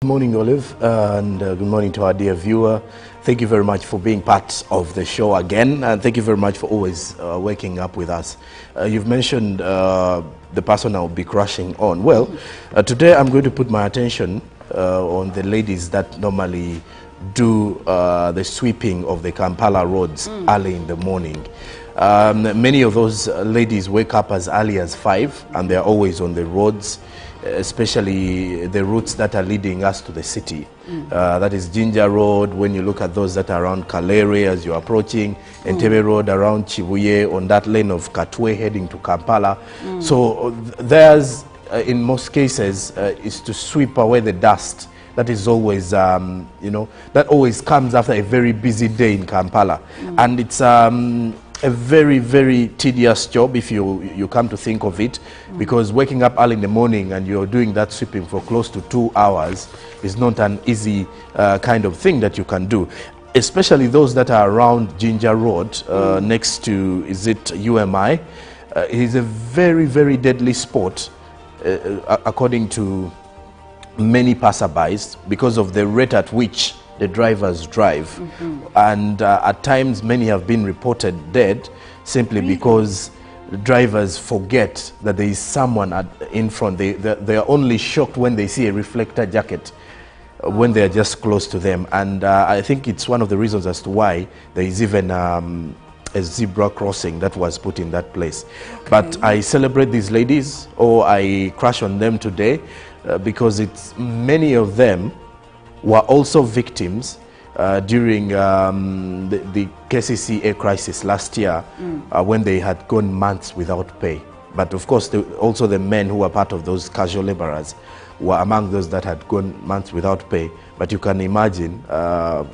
Good morning, Olive, and good morning to our dear viewer. Thank you very much for being part of the show again, and thank you very much for always waking up with us. You've mentioned the person I'll be crushing on. Well, today I'm going to put my attention on the ladies that normally do the sweeping of the Kampala roads early in the morning. Many of those ladies wake up as early as 5, and they're always on the roads, especially the routes that are leading us to the city. That is Ginger Road, when you look at those that are around Kalere as you're approaching, Entebbe Road around Chibuye, on that lane of Katwe heading to Kampala. So theirs, in most cases, is to sweep away the dust. That is always, that always comes after a very busy day in Kampala. And it's a very, very tedious job if you come to think of it, because waking up early in the morning and you're doing that sweeping for close to 2 hours is not an easy kind of thing that you can do, especially those that are around Ginger Road next to, is it UMI? It is a very, very deadly spot according to many passerbys because of the rate at which the drivers drive. And at times many have been reported dead simply because drivers forget that there is someone in front. They are only shocked when they see a reflector jacket when they are just close to them. And I think it's one of the reasons as to why there is even a zebra crossing that was put in that place. But I celebrate these ladies, or I crush on them today because it's many of them were also victims during the KCCA crisis last year when they had gone months without pay. But of course, also the men who were part of those casual laborers were among those that had gone months without pay. But you can imagine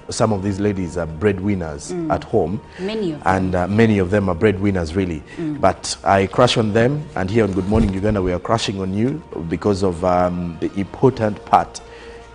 some of these ladies are breadwinners at home. Many of them. And many of them are breadwinners, really. But I crush on them, and here on Good Morning Uganda, we are crushing on you because of the important part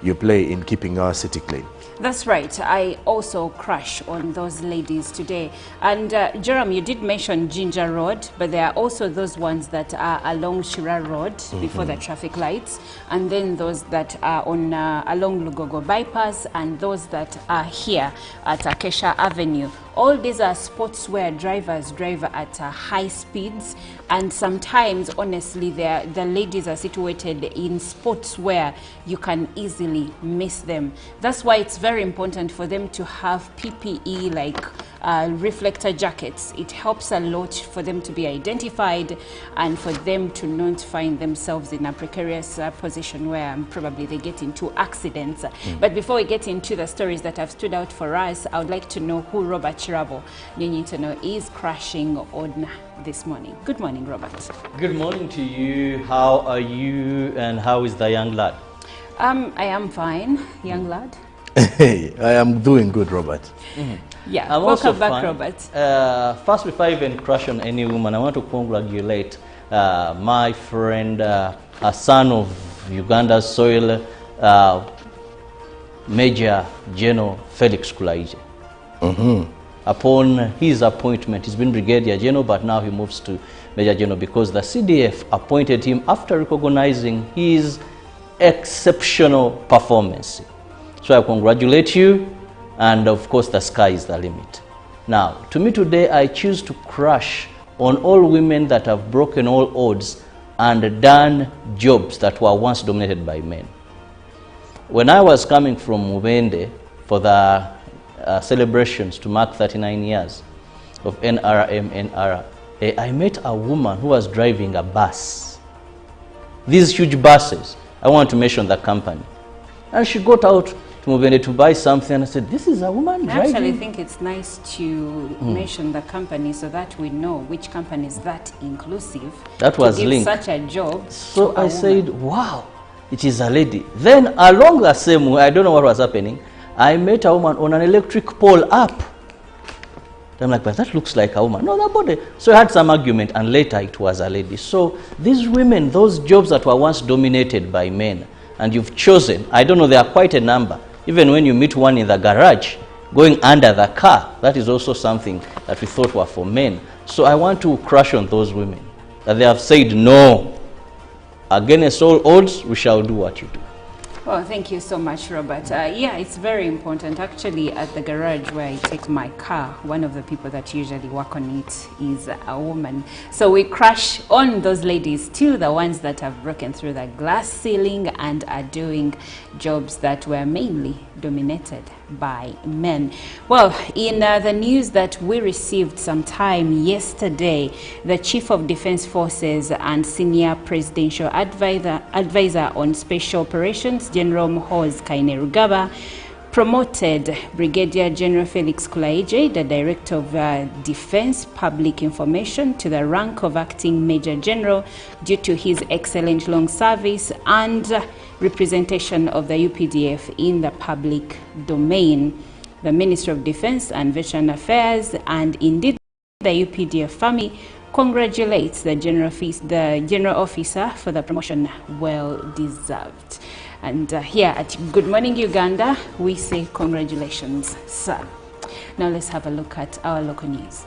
you play in keeping our city clean. That's right. I also crush on those ladies today. And Jerome, you did mention Ginger Road, but there are also those ones that are along Shira Road before the traffic lights, and then those that are on along Lugogo Bypass, and those that are here at Acacia Avenue. All these are spots where drivers drive at high speeds, and sometimes, honestly, the ladies are situated in spots where you can easily miss them. That's why it's very important for them to have PPE like reflector jackets. It helps a lot for them to be identified and for them to not find themselves in a precarious position where probably they get into accidents. But before we get into the stories that have stood out for us, I would like to know who Robert Chirabo, you need to know, is crashing on this morning. Good morning, Robert. Good morning to you. How are you, and how is the young lad? I am fine, young lad. Hey, I am doing good, Robert. Yeah, welcome back, Robert. First, before I even crush on any woman, I want to congratulate my friend, a son of Uganda's soil, Major General Felix Kulaije. Upon his appointment, he's been Brigadier General, but now he moves to Major General because the CDF appointed him after recognizing his exceptional performance. So I congratulate you, and of course the sky is the limit. Now, to me today, I choose to crush on all women that have broken all odds and done jobs that were once dominated by men. When I was coming from Mubende for the celebrations to mark 39 years of NRA, I met a woman who was driving a bus. These huge buses, I want to mention the company. And she got out to Mubende to buy something, and I said, this is a woman driving. I actually think it's nice to mention the company so that we know which company is that inclusive. That was linked. Such a job. So I said, wow, it is a lady. Then along the same way, I don't know what was happening, I met a woman on an electric pole up. I'm like, but that looks like a woman. No, that body. So I had some argument, and later it was a lady. So these women, those jobs that were once dominated by men, and you've chosen, I don't know, there are quite a number. Even when you meet one in the garage, going under the car, that is also something that we thought were for men. So I want to crush on those women, that they have said, no, against all odds, we shall do what you do. Well, thank you so much, Robert. Yeah, it's very important. Actually, at the garage where I take my car, one of the people that usually work on it is a woman. So we crush on those ladies too, the ones that have broken through the glass ceiling and are doing jobs that were mainly dominated by men. Well, in the news that we received sometime yesterday, the Chief of Defense Forces and Senior Presidential Advisor on Special Operations, General Muhoozi Kainerugaba, promoted Brigadier General Felix Kulaije, the Director of Defense Public Information, to the rank of Acting Major General due to his excellent long service and representation of the UPDF in the public domain. The Ministry of Defense and Veteran Affairs, and indeed the UPDF family, congratulates the General Officer for the promotion. Well deserved. And here at Good Morning Uganda, we say congratulations, sir. Now let's have a look at our local news.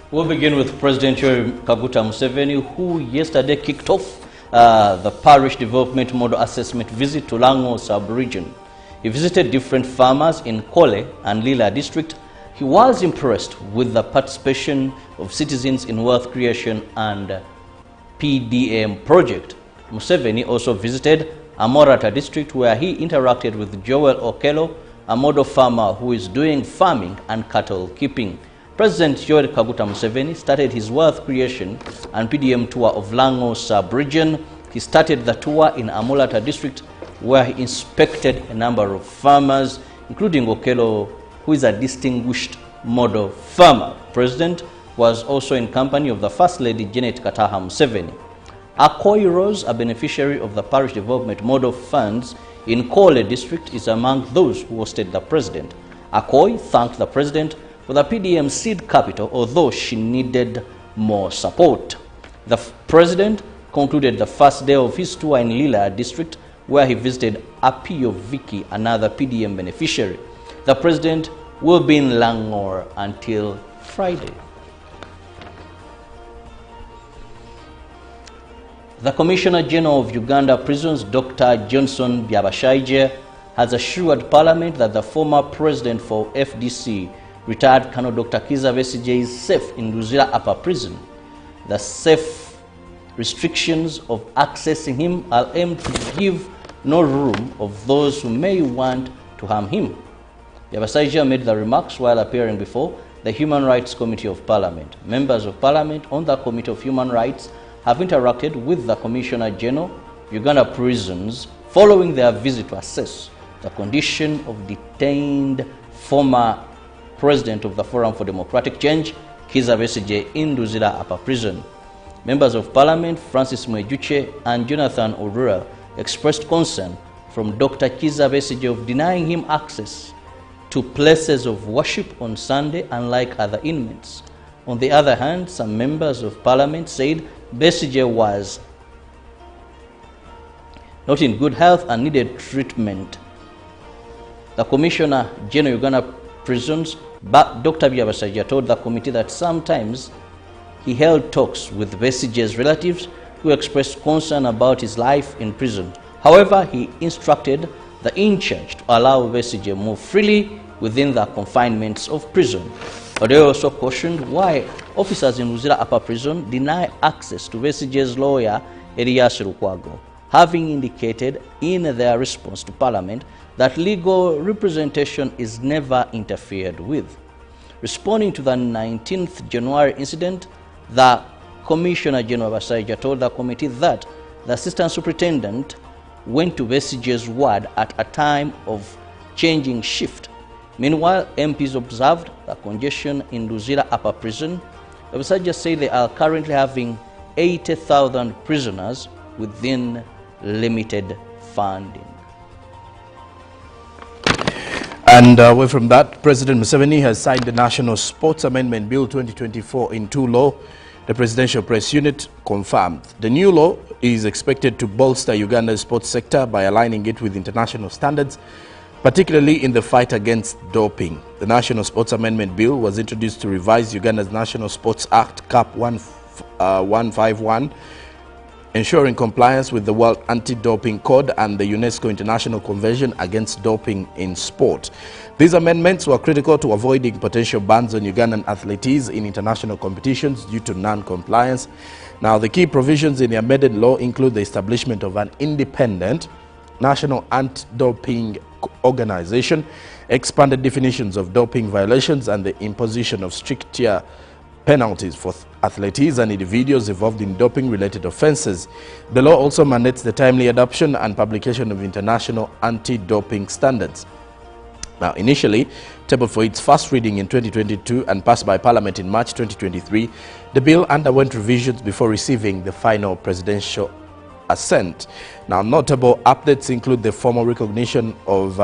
We'll begin with President Yoweri Kaguta Museveni, who yesterday kicked off the Parish Development Model Assessment visit to Lango sub-region. He visited different farmers in Kole and Lila district. He was impressed with the participation of citizens in wealth creation and PDM project. Museveni also visited Amorata district, where he interacted with Joel Okello, a model farmer who is doing farming and cattle keeping. President Yoweri Kaguta Museveni started his wealth creation and PDM tour of Lango sub-region. He started the tour in Amorata district, where he inspected a number of farmers, including Okello, who is a distinguished model farmer. President was also in company of the First Lady Janet Kataha Museveni. Akoi Rose, a beneficiary of the Parish Development Model Funds in Kole district, is among those who hosted the president. Akoi thanked the president for the PDM seed capital, although she needed more support. The president concluded the first day of his tour in Lila district, where he visited Apio Viki, another PDM beneficiary. The president will be in Langor until Friday. The Commissioner General of Uganda Prisons, Dr. Johnson Byabashaija, has assured Parliament that the former president for FDC, retired Colonel Dr. Kizza Besigye, is safe in Luzira Upper Prison. The safe restrictions of accessing him are aimed to give no room of those who may want to harm him. Byabashaija made the remarks while appearing before the Human Rights Committee of Parliament. Members of Parliament on the Committee of Human Rights have interacted with the Commissioner General Uganda Prisons following their visit to assess the condition of detained former president of the Forum for Democratic Change, Kizza Besigye, in Luzira Upper Prison. Members of Parliament Francis Mwejuche and Jonathan Orura expressed concern from Dr. Kizza Besigye of denying him access to places of worship on Sunday, unlike other inmates. On the other hand, some members of Parliament said Besigye was not in good health and needed treatment. The Commissioner General of Uganda Prisons, Dr. Byabashaija, told the committee that sometimes he held talks with Besigye's relatives who expressed concern about his life in prison. However, he instructed the in-charge to allow Besigye move freely within the confinements of prison. But they also cautioned why officers in Luzira Upper Prison deny access to Besigye's lawyer, Elias Lukwago, having indicated in their response to Parliament that legal representation is never interfered with. Responding to the 19th January incident, the Commissioner General Byabashaija told the committee that the Assistant Superintendent went to Besigye's ward at a time of changing shift. Meanwhile, MPs observed the congestion in Luzira Upper Prison. Byabashaija said they are currently having 80,000 prisoners within limited funding. And away from that, President Museveni has signed the National Sports Amendment Bill 2024 into law. The Presidential Press Unit confirmed. The new law is expected to bolster Uganda's sports sector by aligning it with international standards, particularly in the fight against doping. The National Sports Amendment Bill was introduced to revise Uganda's National Sports Act, CAP 151, ensuring compliance with the World Anti-Doping Code and the UNESCO International Convention Against Doping in Sport. These amendments were critical to avoiding potential bans on Ugandan athletes in international competitions due to non-compliance. Now, the key provisions in the amended law include the establishment of an independent national anti-doping organization, expanded definitions of doping violations, and the imposition of stricter penalties for athletes and individuals involved in doping-related offenses. The law also mandates the timely adoption and publication of international anti-doping standards. Now, initially tabled for its first reading in 2022 and passed by Parliament in March 2023, the bill underwent revisions before receiving the final presidential assent. Now, notable updates include the formal recognition of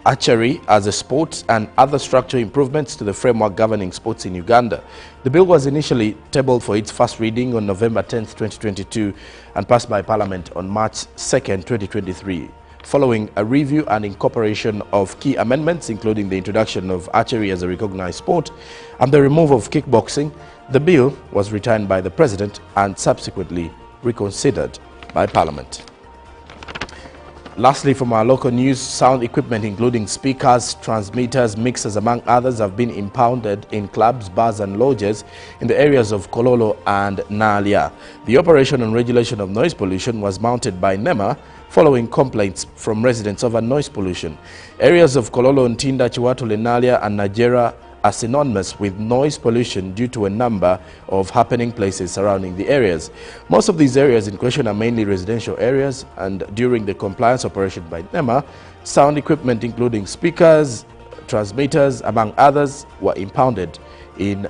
archery as a sport and other structural improvements to the framework governing sports in Uganda. The bill was initially tabled for its first reading on November 10, 2022 and passed by Parliament on March 2, 2023. Following a review and incorporation of key amendments, including the introduction of archery as a recognized sport and the removal of kickboxing, the bill was returned by the President and subsequently reconsidered by Parliament. Lastly, from our local news, sound equipment including speakers, transmitters, mixers among others have been impounded in clubs, bars and lodges in the areas of Kololo and Nalia. The operation and regulation of noise pollution was mounted by NEMA following complaints from residents over noise pollution. Areas of Kololo, Ntinda, Chiwatule, Nalia and Najera are synonymous with noise pollution due to a number of happening places surrounding the areas. Most of these areas in question are mainly residential areas, and during the compliance operation by NEMA, sound equipment including speakers, transmitters, among others, were impounded in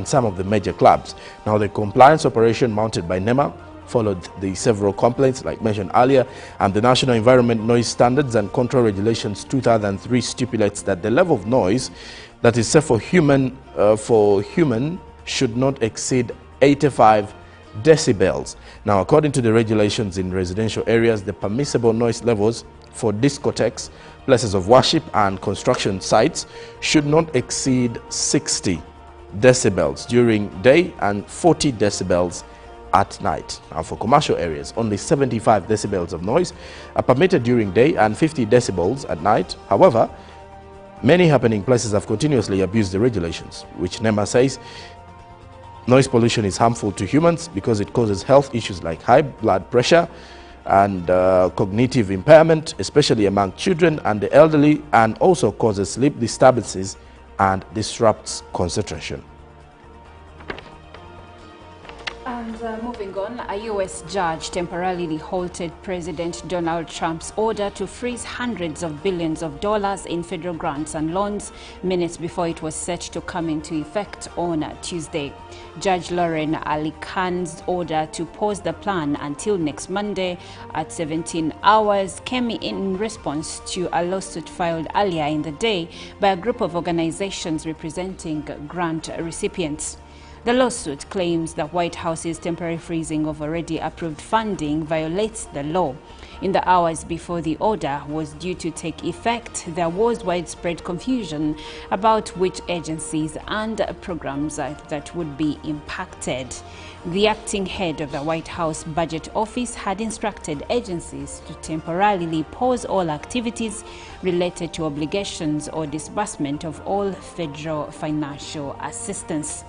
some of the major clubs. Now, the compliance operation mounted by NEMA followed the several complaints like mentioned earlier, and the National Environment Noise Standards and Control Regulations 2003 stipulates that the level of noise that is safe for human should not exceed 85 decibels. Now, according to the regulations in residential areas, the permissible noise levels for discotheques, places of worship and construction sites should not exceed 60 decibels during day and 40 decibels at night. Now, for commercial areas, only 75 decibels of noise are permitted during day and 50 decibels at night. However, many happening places have continuously abused the regulations, which NEMA says noise pollution is harmful to humans because it causes health issues like high blood pressure and cognitive impairment, especially among children and the elderly, and also causes sleep disturbances and disrupts concentration. And moving on, a U.S. judge temporarily halted President Donald Trump's order to freeze hundreds of billions of dollars in federal grants and loans minutes before it was set to come into effect on Tuesday. Judge Lauren Ali Khan's order to pause the plan until next Monday at 17 hours came in response to a lawsuit filed earlier in the day by a group of organizations representing grant recipients. The lawsuit claims the White House's temporary freezing of already approved funding violates the law. In the hours before the order was due to take effect, there was widespread confusion about which agencies and programs that would be impacted. The acting head of the White House Budget Office had instructed agencies to temporarily pause all activities related to obligations or disbursement of all federal financial assistance.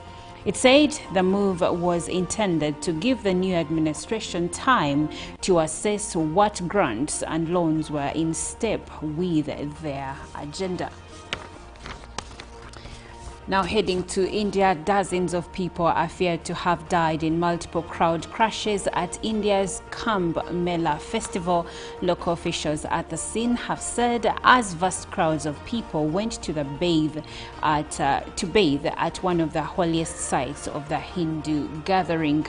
It said the move was intended to give the new administration time to assess what grants and loans were in step with their agenda. Now heading to India, dozens of people are feared to have died in multiple crowd crashes at India's Kumbh Mela festival. Local officials at the scene have said as vast crowds of people went to bathe at one of the holiest sites of the Hindu gathering.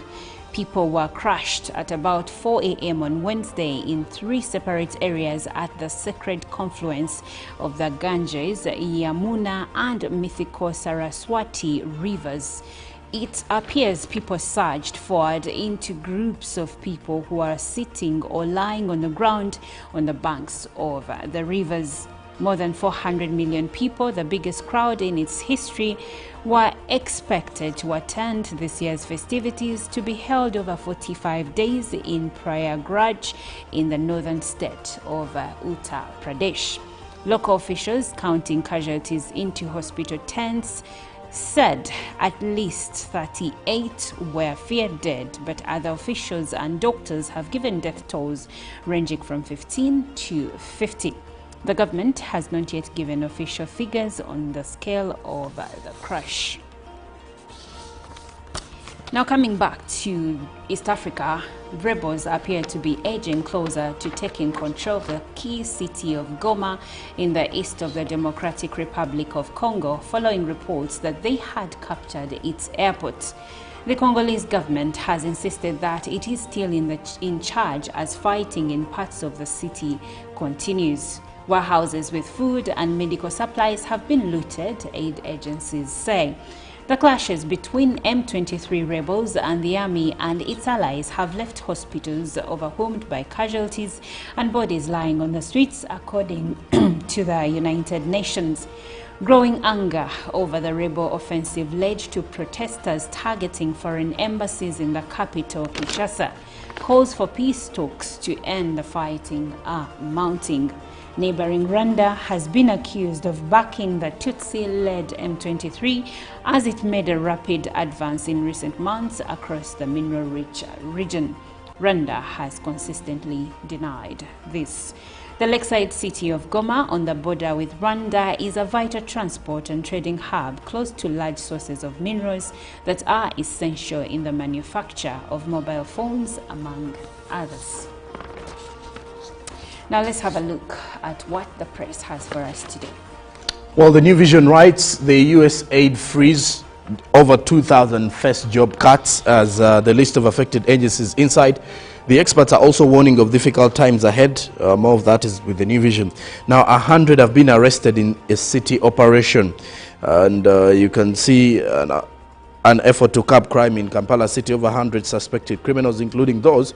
People were crushed at about 4 a.m. on Wednesday in 3 separate areas at the sacred confluence of the Ganges, Yamuna and mythical Saraswati rivers. It appears people surged forward into groups of people who are sitting or lying on the ground on the banks of the rivers. More than 400 million people, the biggest crowd in its history, were expected to attend this year's festivities to be held over 45 days in Prayagraj in the northern state of Uttar Pradesh. Local officials counting casualties into hospital tents said at least 38 were feared dead, but other officials and doctors have given death tolls ranging from 15 to 50. The government has not yet given official figures on the scale of the crash. Now coming back to East Africa, rebels appear to be edging closer to taking control of the key city of Goma in the east of the Democratic Republic of Congo, following reports that they had captured its airport. The Congolese government has insisted that it is still in charge as fighting in parts of the city continues. Warehouses with food and medical supplies have been looted, aid agencies say. The clashes between M23 rebels and the army and its allies have left hospitals overwhelmed by casualties and bodies lying on the streets, according to the United Nations. Growing anger over the rebel offensive led to protesters targeting foreign embassies in the capital, Kinshasa. Calls for peace talks to end the fighting are mounting. Neighboring Rwanda has been accused of backing the Tutsi-led M23 as it made a rapid advance in recent months across the mineral-rich region. Rwanda has consistently denied this. The lakeside city of Goma on the border with Rwanda is a vital transport and trading hub close to large sources of minerals that are essential in the manufacture of mobile phones, among others. Now let's have a look at what the press has for us today. Well, the New Vision writes the U.S. aid freeze over 2,000 first job cuts as the list of affected agencies inside. The experts are also warning of difficult times ahead. More of that is with the New Vision. Now, 100 have been arrested in a city operation. And you can see an effort to curb crime in Kampala City. Over 100 suspected criminals, including those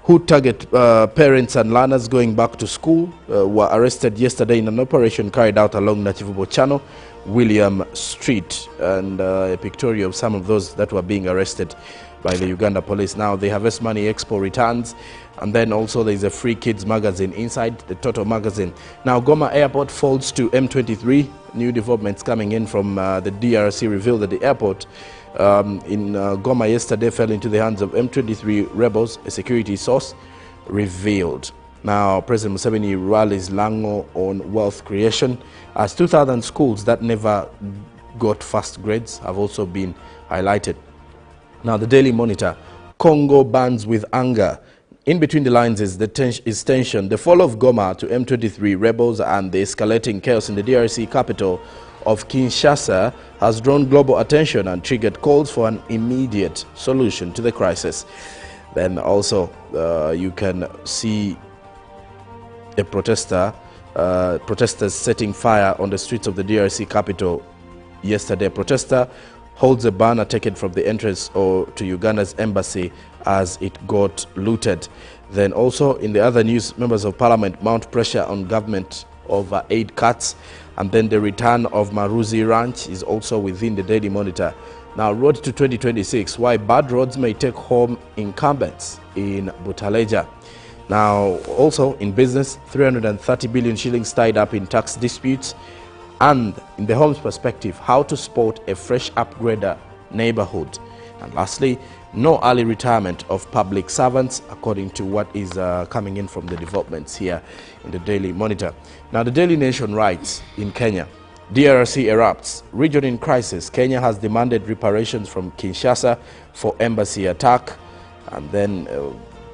who target parents and learners going back to school, were arrested yesterday in an operation carried out along Nakivubo Channel, William Street, and a pictorial of some of those that were being arrested by the Uganda police. Now, the Harvest Money Expo returns, and then also there's a free kids magazine inside the Total magazine. Now, Goma Airport falls to M23. New developments coming in from the DRC reveal that the airport in Goma yesterday fell into the hands of M23 rebels, a security source revealed. Now, President Museveni rallies Lango on wealth creation as 2,000 schools that never got first grades have also been highlighted. Now, the Daily Monitor, Congo burns with anger. In between the lines is tension. The fall of Goma to M23 rebels and the escalating chaos in the DRC capital of Kinshasa has drawn global attention and triggered calls for an immediate solution to the crisis. Then also you can see a protesters setting fire on the streets of the DRC capital yesterday. A protester holds a banner taken from the entrance to Uganda's embassy as it got looted. Then also in the other news, members of parliament mount pressure on government over aid cuts. And then the return of Maruzi Ranch is also within the Daily Monitor. Now, road to 2026, why bad roads may take home incumbents in Butaleja. Now, also in business, 330 billion shillings tied up in tax disputes. And in the home's perspective, how to spot a fresh upgrader neighborhood. And lastly, no early retirement of public servants, according to what is coming in from the developments here in the Daily Monitor. Now, the Daily Nation writes, in Kenya, DRC erupts. Region in crisis. Kenya has demanded reparations from Kinshasa for embassy attack. And then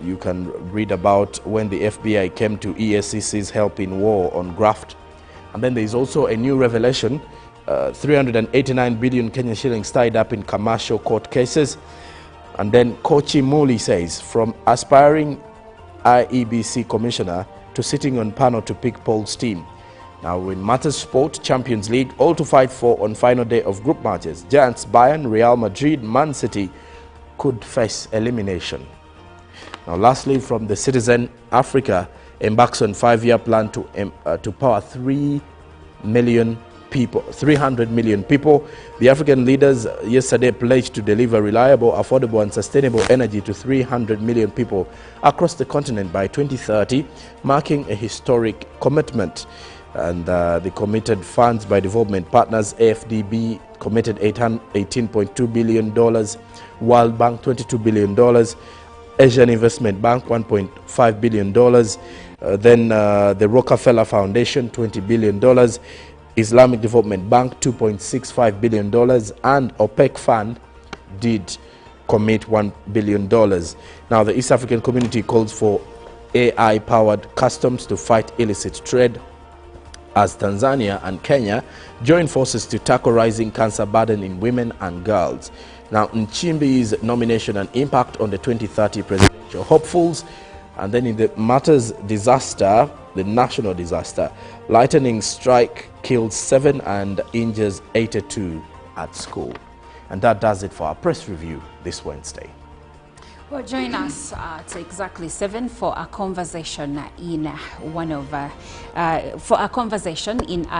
you can read about when the FBI came to ESCC's help in war on graft. And then there is also a new revelation, 389 billion Kenyan shillings tied up in commercial court cases. And then Kochi Muli says, from aspiring IEBC commissioner to sitting on panel to pick Paul's team. Now, in matters sport, Champions League, all to fight for on final day of group matches. Giants, Bayern, Real Madrid, Man City could face elimination. Now, lastly, from the Citizen, Africa, embarks on 5-year plan to power 3 million people, 300 million people. The African leaders yesterday pledged to deliver reliable, affordable and sustainable energy to 300 million people across the continent by 2030, marking a historic commitment. And the committed funds by development partners, AFDB committed $18.2 billion, World Bank $22 billion, Asian Investment Bank $1.5 billion, then the Rockefeller Foundation $20 billion, Islamic Development Bank $2.65 billion, and OPEC Fund did commit $1 billion. Now, the East African community calls for AI-powered customs to fight illicit trade, as Tanzania and Kenya join forces to tackle rising cancer burden in women and girls. Now, Nchimbi's nomination and impact on the 2030 presidential hopefuls. And then in the matters disaster, the national disaster, lightning strike killed 7 and injures 82 at school. And that does it for our press review this Wednesday. Well, join us at exactly 7 for a conversation in our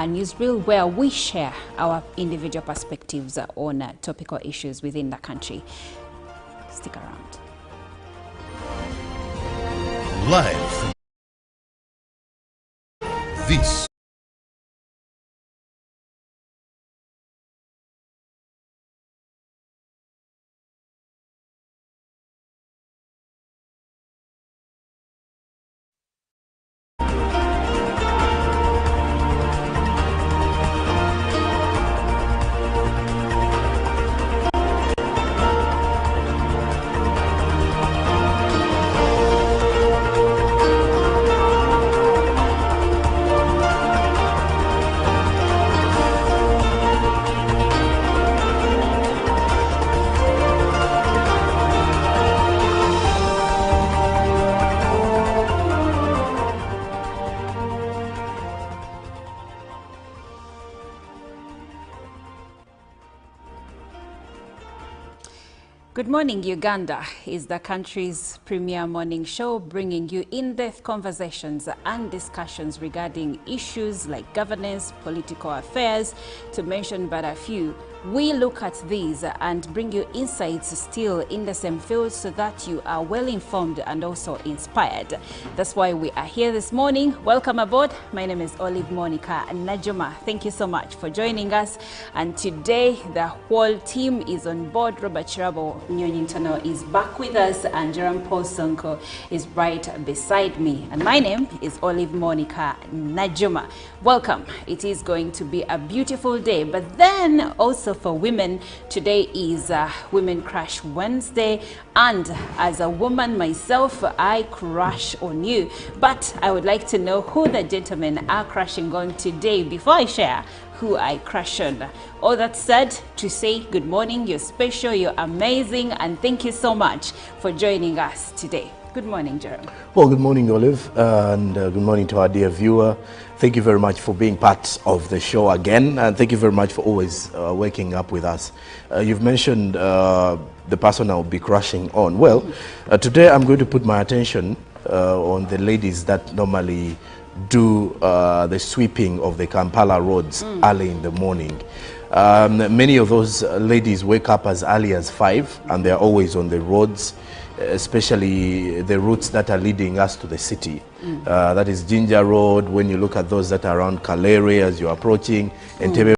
newsreel, where we share our individual perspectives on topical issues within the country. Stick around. Live from this Good Morning Uganda is the country's premier morning show, bringing you in-depth conversations and discussions regarding issues like governance, political affairs, to mention but a few. We look at these and bring you insights still in the same field so that you are well informed and also inspired. That's why we are here this morning. Welcome aboard. My name is Olive Monica Najuma. Thank you so much for joining us. And today the whole team is on board. Robert Chirabo Nyonyintono is back with us, and Jerome Paul Sonko is right beside me. And my name is Olive Monica Najuma. Welcome. It is going to be a beautiful day, but then also for women, today is Women Crush Wednesday, and as a woman myself, I crush on you. But I would like to know who the gentlemen are crushing on today before I share who I crush on. All that said, to say good morning, you're special, you're amazing, and thank you so much for joining us today. Good morning, Jerome. Well, good morning, Olive, and good morning to our dear viewer. Thank you very much for being part of the show again, and thank you very much for always waking up with us. You've mentioned the person I'll be crushing on. Well, today I'm going to put my attention on the ladies that normally do the sweeping of the Kampala roads early in the morning. Many of those ladies wake up as early as 5, and they're always on the roads, especially the routes that are leading us to the city. That is Ginger Road. When you look at those that are around Kalere as you're approaching, Entebbe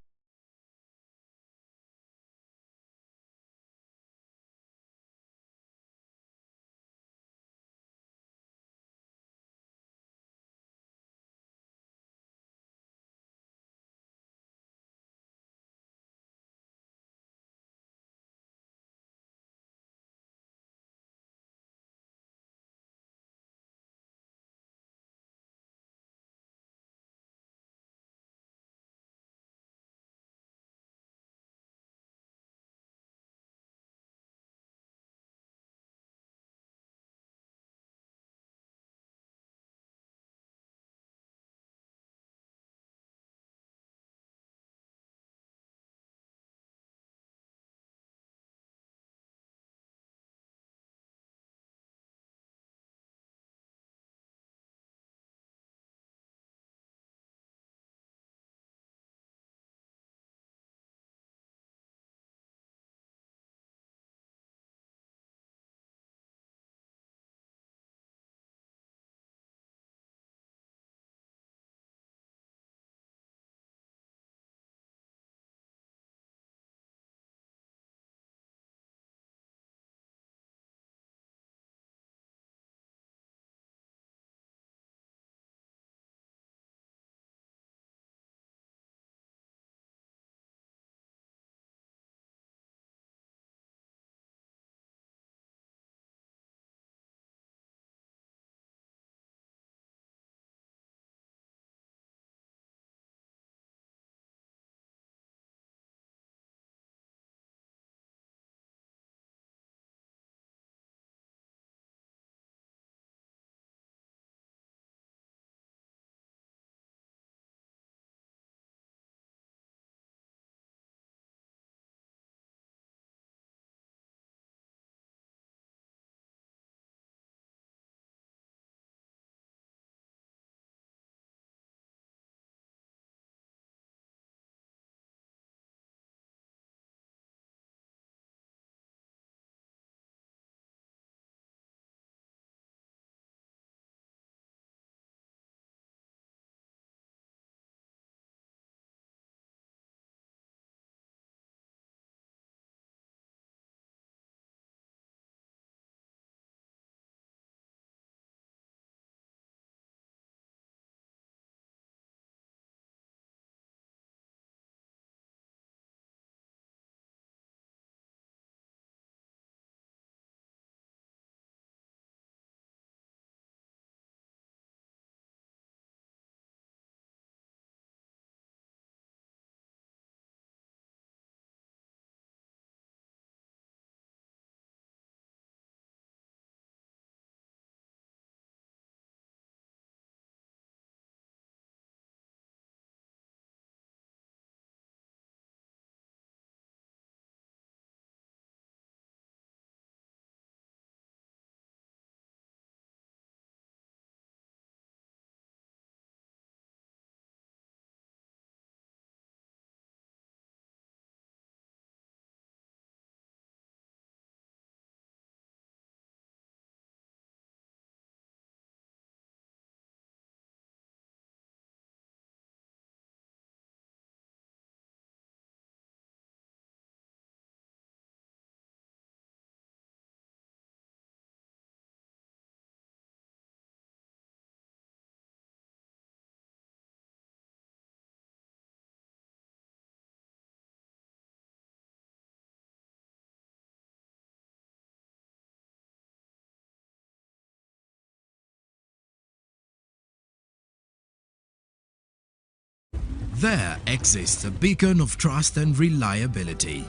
There exists a beacon of trust and reliability.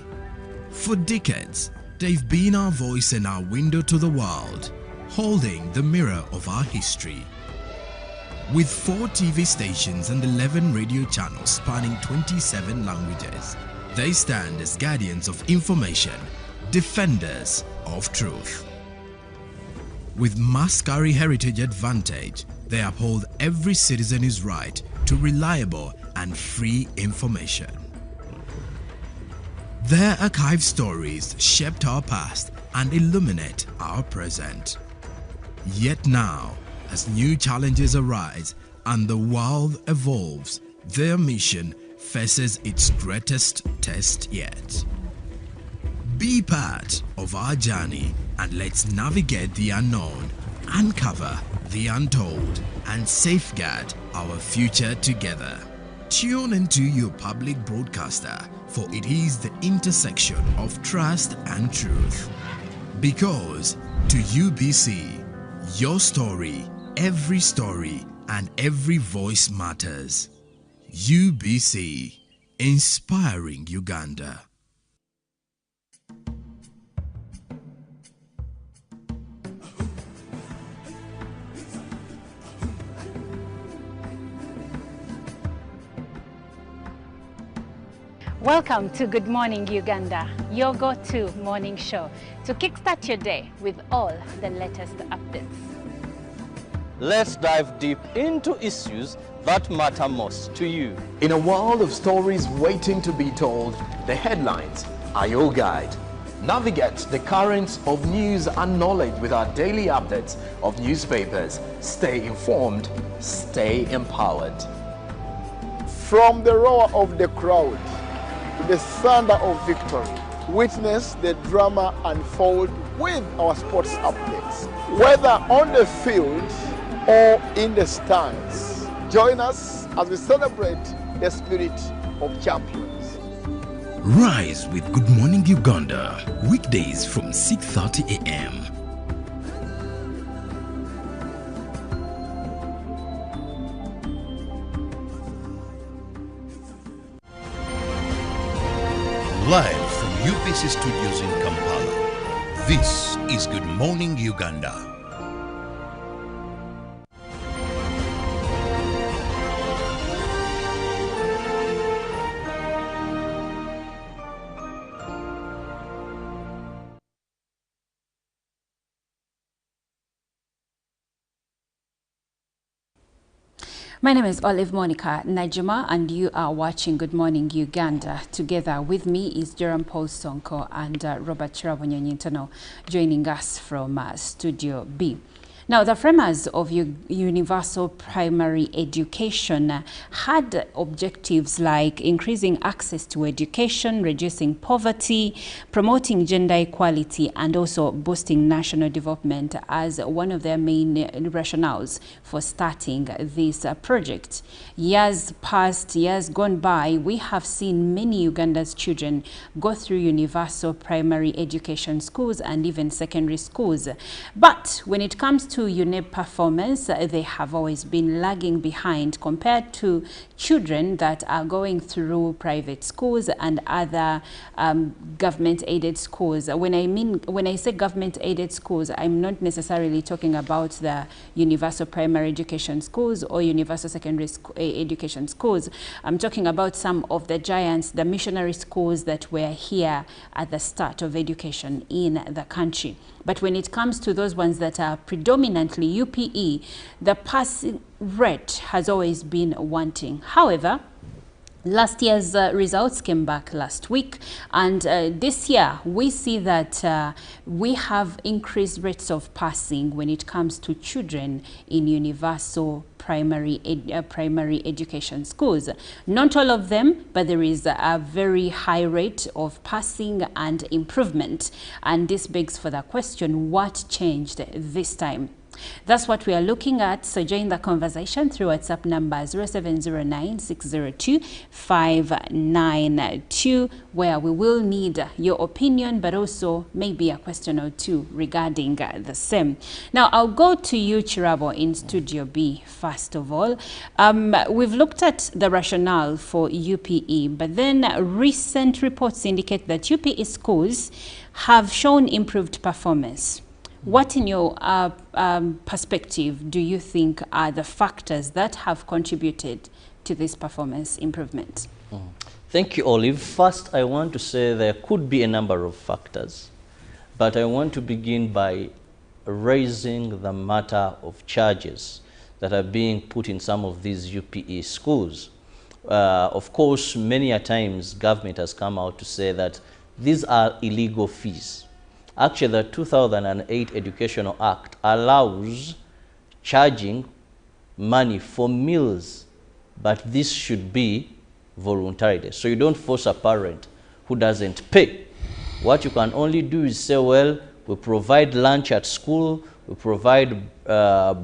For decades, they've been our voice and our window to the world, holding the mirror of our history. With 4 TV stations and 11 radio channels spanning 27 languages, they stand as guardians of information, defenders of truth. With Maskari Heritage Advantage, they uphold every citizen's right to reliable and free information. Their archive stories shaped our past and illuminate our present. Yet now, as new challenges arise and the world evolves, their mission faces its greatest test yet. Be part of our journey and let's navigate the unknown, uncover the untold, and safeguard our future together. Tune into your public broadcaster, for it is the intersection of trust and truth. Because to UBC, your story, every story, and every voice matters. UBC, inspiring Uganda. Welcome to Good Morning Uganda, your go-to morning show to kickstart your day with all the latest updates. Let's dive deep into issues that matter most to you. In a world of stories waiting to be told, the headlines are your guide. Navigate the currents of news and knowledge with our daily updates of newspapers. Stay informed, stay empowered. From the roar of the crowd to the thunder of victory, witness the drama unfold with our sports updates. Whether on the field or in the stands, join us as we celebrate the spirit of champions. Rise with Good Morning Uganda, weekdays from 6:30 a.m. Live from UBC Studios in Kampala, this is Good Morning Uganda. My name is Olive Monica Najima and you are watching Good Morning Uganda. Together with me is Jerome Paul Sonko and Robert Chirabonyonyintono joining us from Studio B. Now, the framers of universal primary education had objectives like increasing access to education, reducing poverty, promoting gender equality, and also boosting national development as one of their main rationales for starting this project. Years passed, years gone by, we have seen many Uganda's children go through universal primary education schools and even secondary schools. But when it comes to UNEP performance, they have always been lagging behind compared to children that are going through private schools and other government-aided schools. When I say government-aided schools, I'm not necessarily talking about the universal primary education schools or universal secondary education schools. I'm talking about some of the giants, the missionary schools that were here at the start of education in the country. But when it comes to those ones that are predominantly UPE, the passing rate has always been wanting. However, last year's results came back last week, and this year we see that we have increased rates of passing when it comes to children in universal primary education schools. Not all of them, but there is a very high rate of passing and improvement. And this begs for the question, what changed this time? That's what we are looking at. So join the conversation through WhatsApp number 0709-602-592, where we will need your opinion, but also maybe a question or two regarding the same. Now, I'll go to you, Chirabo, in Studio B, first of all. We've looked at the rationale for UPE, but then recent reports indicate that UPE schools have shown improved performance. What, in your perspective, do you think are the factors that have contributed to this performance improvement? Thank you, Olive. First, I want to say there could be a number of factors, but I want to begin by raising the matter of charges that are being put in some of these UPE schools. Of course, many a times government has come out to say that these are illegal fees. Actually, the 2008 Educational Act allows charging money for meals, but this should be voluntary. So you don't force a parent who doesn't pay. What you can only do is say, well, we provide lunch at school, we provide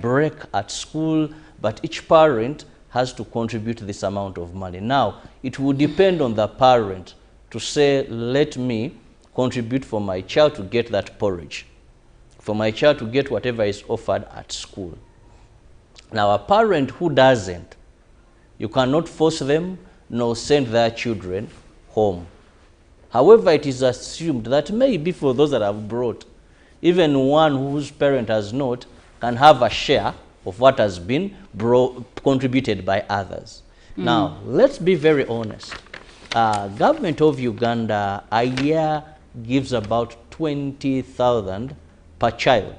break at school, but each parent has to contribute this amount of money. Now, it will depend on the parent to say, let me contribute for my child to get that porridge, for my child to get whatever is offered at school. Now, a parent who doesn't, you cannot force them nor send their children home. However, it is assumed that maybe for those that have brought, even one whose parent has not can have a share of what has been contributed by others. Now, let's be very honest. Government of Uganda a year gives about 20,000 per child,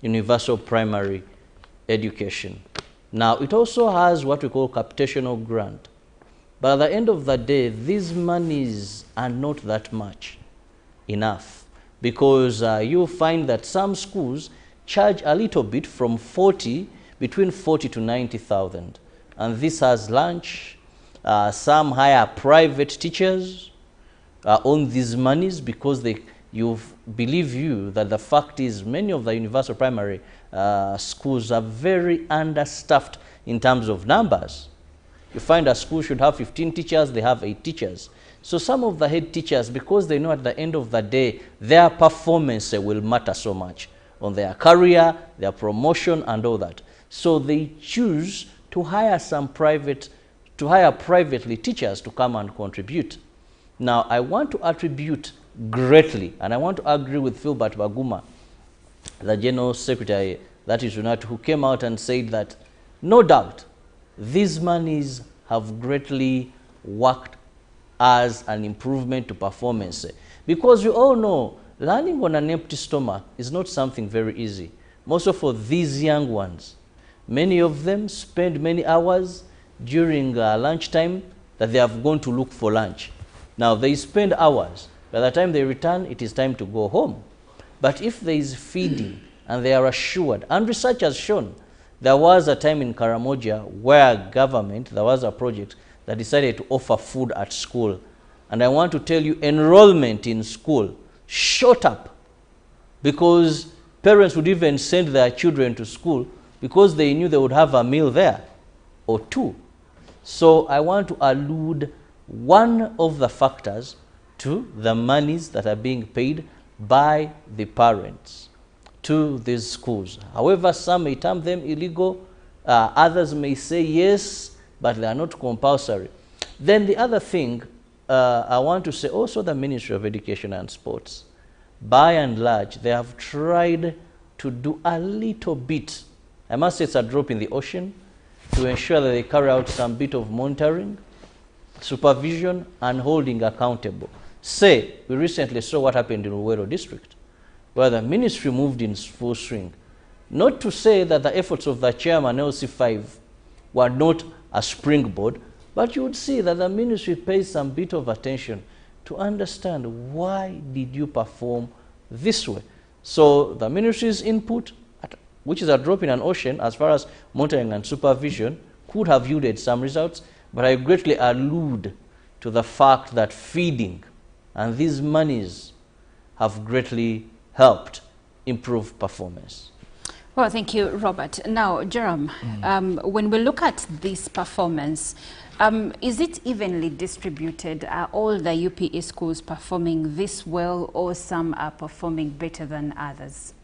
universal primary education. Now, it also has what we call capitational grant. But at the end of the day, these monies are not that much enough, because you'll find that some schools charge a little bit from between 40 to 90,000. And this has lunch. Some hire private teachers on these monies because believe that the fact is many of the universal primary schools are very understaffed in terms of numbers. You find a school should have 15 teachers, they have 8 teachers. So some of the head teachers, because they know at the end of the day, their performance will matter so much on their career, their promotion, and all that. So they choose to hire privately teachers to come and contribute. Now, I want to attribute greatly, and I want to agree with Philbert Baguma, the General Secretary, that is United, who came out and said that, no doubt, these monies have greatly worked as an improvement to performance. Because we all know, learning on an empty stomach is not something very easy. Most of for these young ones, many of them spend many hours during lunchtime that they have gone to look for lunch. Now, they spend hours. By the time they return, it is time to go home. But if there is feeding and they are assured, and research has shown, there was a time in Karamoja where there was a project that decided to offer food at school. And I want to tell you, enrollment in school shot up because parents would even send their children to school because they knew they would have a meal there or two. So I want to allude one of the factors to the monies that are being paid by the parents to these schools. However, some may term them illegal, others may say yes, but they are not compulsory. Then the other thing, I want to say also the Ministry of Education and Sports, by and large, they have tried to do a little bit, I must say it's a drop in the ocean, to ensure that they carry out some bit of monitoring, supervision, and holding accountable. Say, we recently saw what happened in Luwero district, where the ministry moved in full swing. Not to say that the efforts of the chairman, LC5, were not a springboard, but you would see that the ministry pays some bit of attention to understand why did you perform this way. So the ministry's input, which is a drop in an ocean as far as monitoring and supervision, could have yielded some results, but I greatly allude to the fact that feeding and these monies have greatly helped improve performance. Well, thank you, Robert. Now, Jerome, when we look at this performance, is it evenly distributed? Are all the UPE schools performing this well, or some are performing better than others?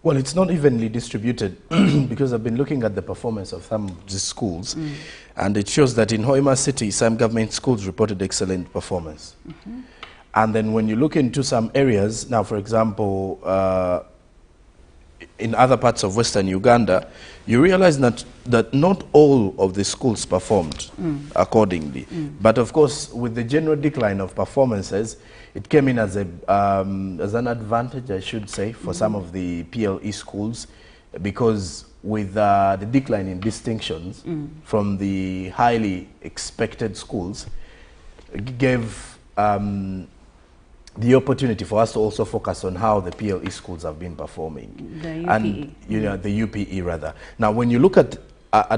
Well, it's not evenly distributed because I've been looking at the performance of some of the schools, and it shows that in Hoima City, some government schools reported excellent performance. And then when you look into some areas, now, for example, in other parts of Western Uganda, you realize that not all of the schools performed accordingly. But of course, with the general decline of performances, it came in as an advantage, I should say, for some of the PLE schools, because with the decline in distinctions from the highly expected schools, it gave the opportunity for us to also focus on how the PLE schools have been performing. The UPE. And, the UPE rather. Now, when you look at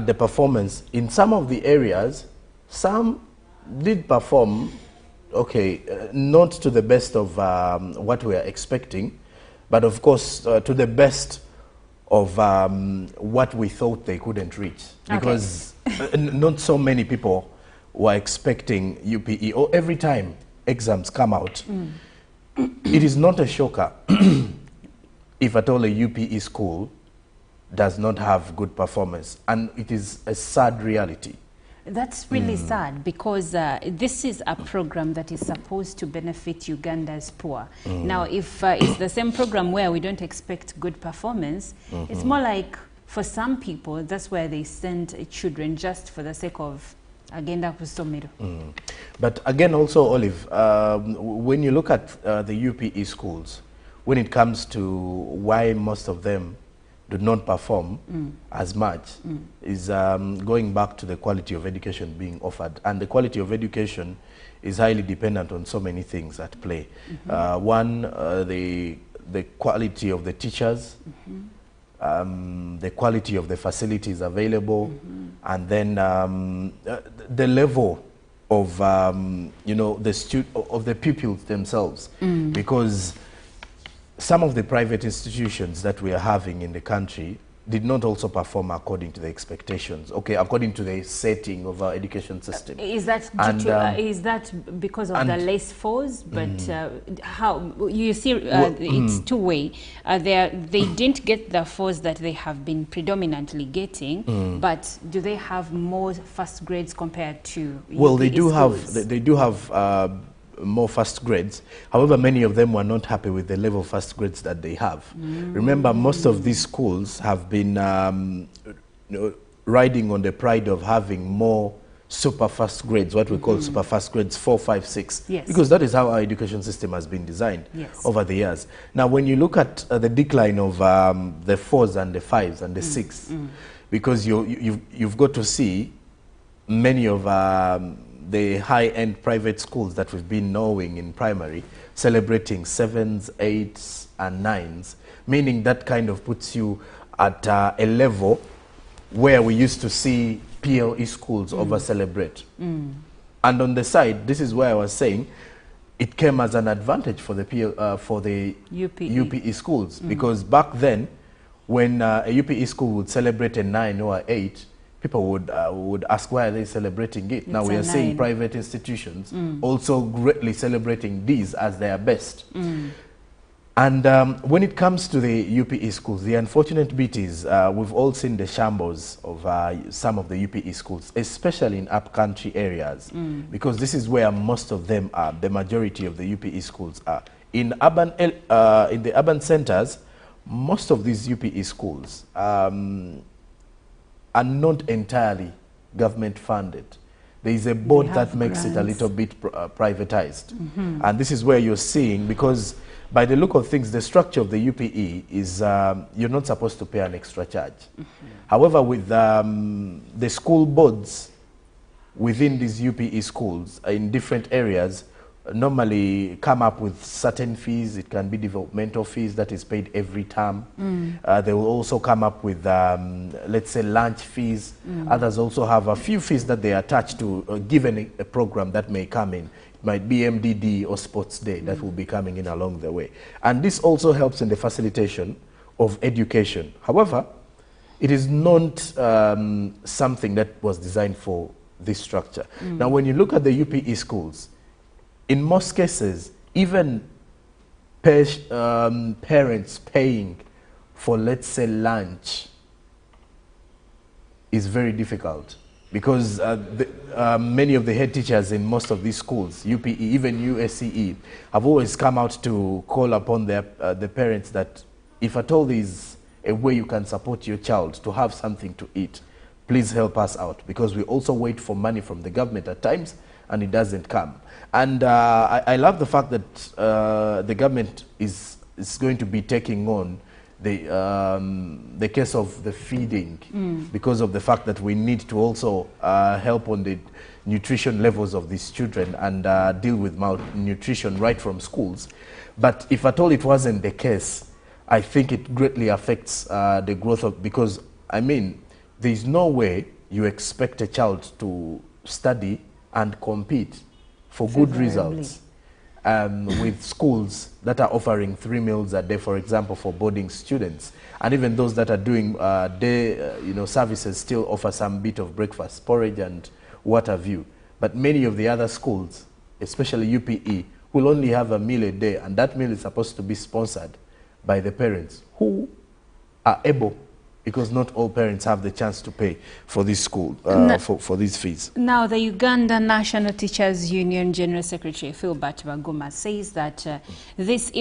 the performance, in some of the areas, some did perform, okay, not to the best of what we are expecting, but of course, to the best of what we thought they couldn't reach. Because not so many people were expecting UPE, or every time exams come out, it is not a shocker if at all a UPE school does not have good performance, and it is a sad reality. That's really sad, because this is a program that is supposed to benefit Uganda's poor. Now, if it's the same program where we don't expect good performance, it's more like, for some people, that's where they send children just for the sake of agenda kusomero. But again, also, Olive, when you look at the UPE schools, when it comes to why most of them do not perform as much, is going back to the quality of education being offered. And the quality of education is highly dependent on so many things at play. One, the quality of the teachers, the quality of the facilities available, and then the level of the pupils themselves, because some of the private institutions that we are having in the country did not also perform according to the expectations, according to the setting of our education system. Is that is that because of the less force? But how you see, it's two-way. They didn't get the force that they have been predominantly getting, but do they have more first grades compared to? Well, they do schools? have. They do have. More first grades. However, many of them were not happy with the level of first grades that they have. Remember, most of these schools have been riding on the pride of having more super fast grades, what we call super fast grades 4, 5, 6. Yes. Because that is how our education system has been designed over the years. Now, when you look at the decline of the 4s and the 5s and the 6s, because you've got to see many of the high-end private schools that we've been knowing in primary celebrating 7s, 8s, and 9s, meaning that kind of puts you at a level where we used to see PLE schools over-celebrate. And on the side, this is where I was saying, it came as an advantage for the UPE schools, because back then, when a UPE school would celebrate a 9 or 8, people would ask, why are they celebrating it? Now we are seeing private institutions also greatly celebrating these as their best. And when it comes to the UPE schools, the unfortunate bit is we've all seen the shambles of some of the UPE schools, especially in upcountry areas, because this is where most of them are, the majority of the UPE schools are. In the urban centers, most of these UPE schools are not entirely government funded. There is a board that makes it a little bit privatized. And this is where you're seeing, because by the look of things, the structure of the UPE is you're not supposed to pay an extra charge. However, with the school boards within these UPE schools in different areas, normally come up with certain fees. It can be developmental fees that is paid every term. They will also come up with, let's say, lunch fees. Others also have a few fees that they attach to given a program that may come in. It might be MDD or Sports Day that will be coming in along the way. And this also helps in the facilitation of education. However, it is not something that was designed for this structure. Now, when you look at the UPE schools, in most cases, even parents paying for, let's say, lunch is very difficult, because many of the head teachers in most of these schools, UPE, even USCE, have always come out to call upon the parents that if at all there is a way you can support your child to have something to eat, please help us out, because we also wait for money from the government at times and it doesn't come. And I love the fact that the government is going to be taking on the case of the feeding, because of the fact that we need to also help on the nutrition levels of these children and deal with malnutrition right from schools. But if at all it wasn't the case, I think it greatly affects the growth of, because I mean, there's no way you expect a child to study and compete for good results with schools that are offering 3 meals a day, for example, for boarding students. And even those that are doing day services still offer some bit of breakfast, porridge and what have you. But many of the other schools, especially UPE, will only have a meal a day, and that meal is supposed to be sponsored by the parents who are able, because not all parents have the chance to pay for this school, for these fees. Now, the Uganda National Teachers Union General Secretary Philbert Baguma says that this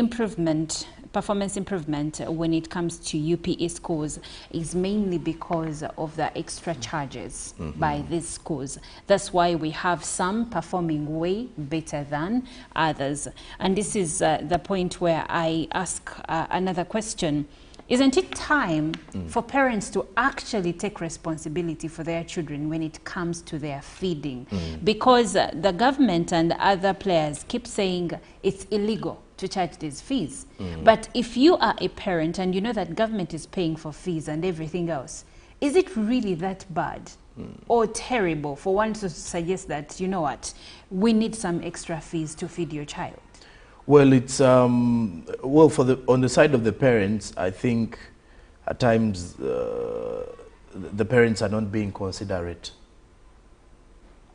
performance improvement when it comes to UPE schools is mainly because of the extra charges by these schools. That's why we have some performing way better than others. And this is the point where I ask another question. Isn't it time for parents to actually take responsibility for their children when it comes to their feeding? Because the government and other players keep saying it's illegal to charge these fees. But if you are a parent and you know that government is paying for fees and everything else, is it really that bad or terrible for one to suggest that, you know what, we need some extra fees to feed your child? Well, it's on the side of the parents, I think at times the parents are not being considerate.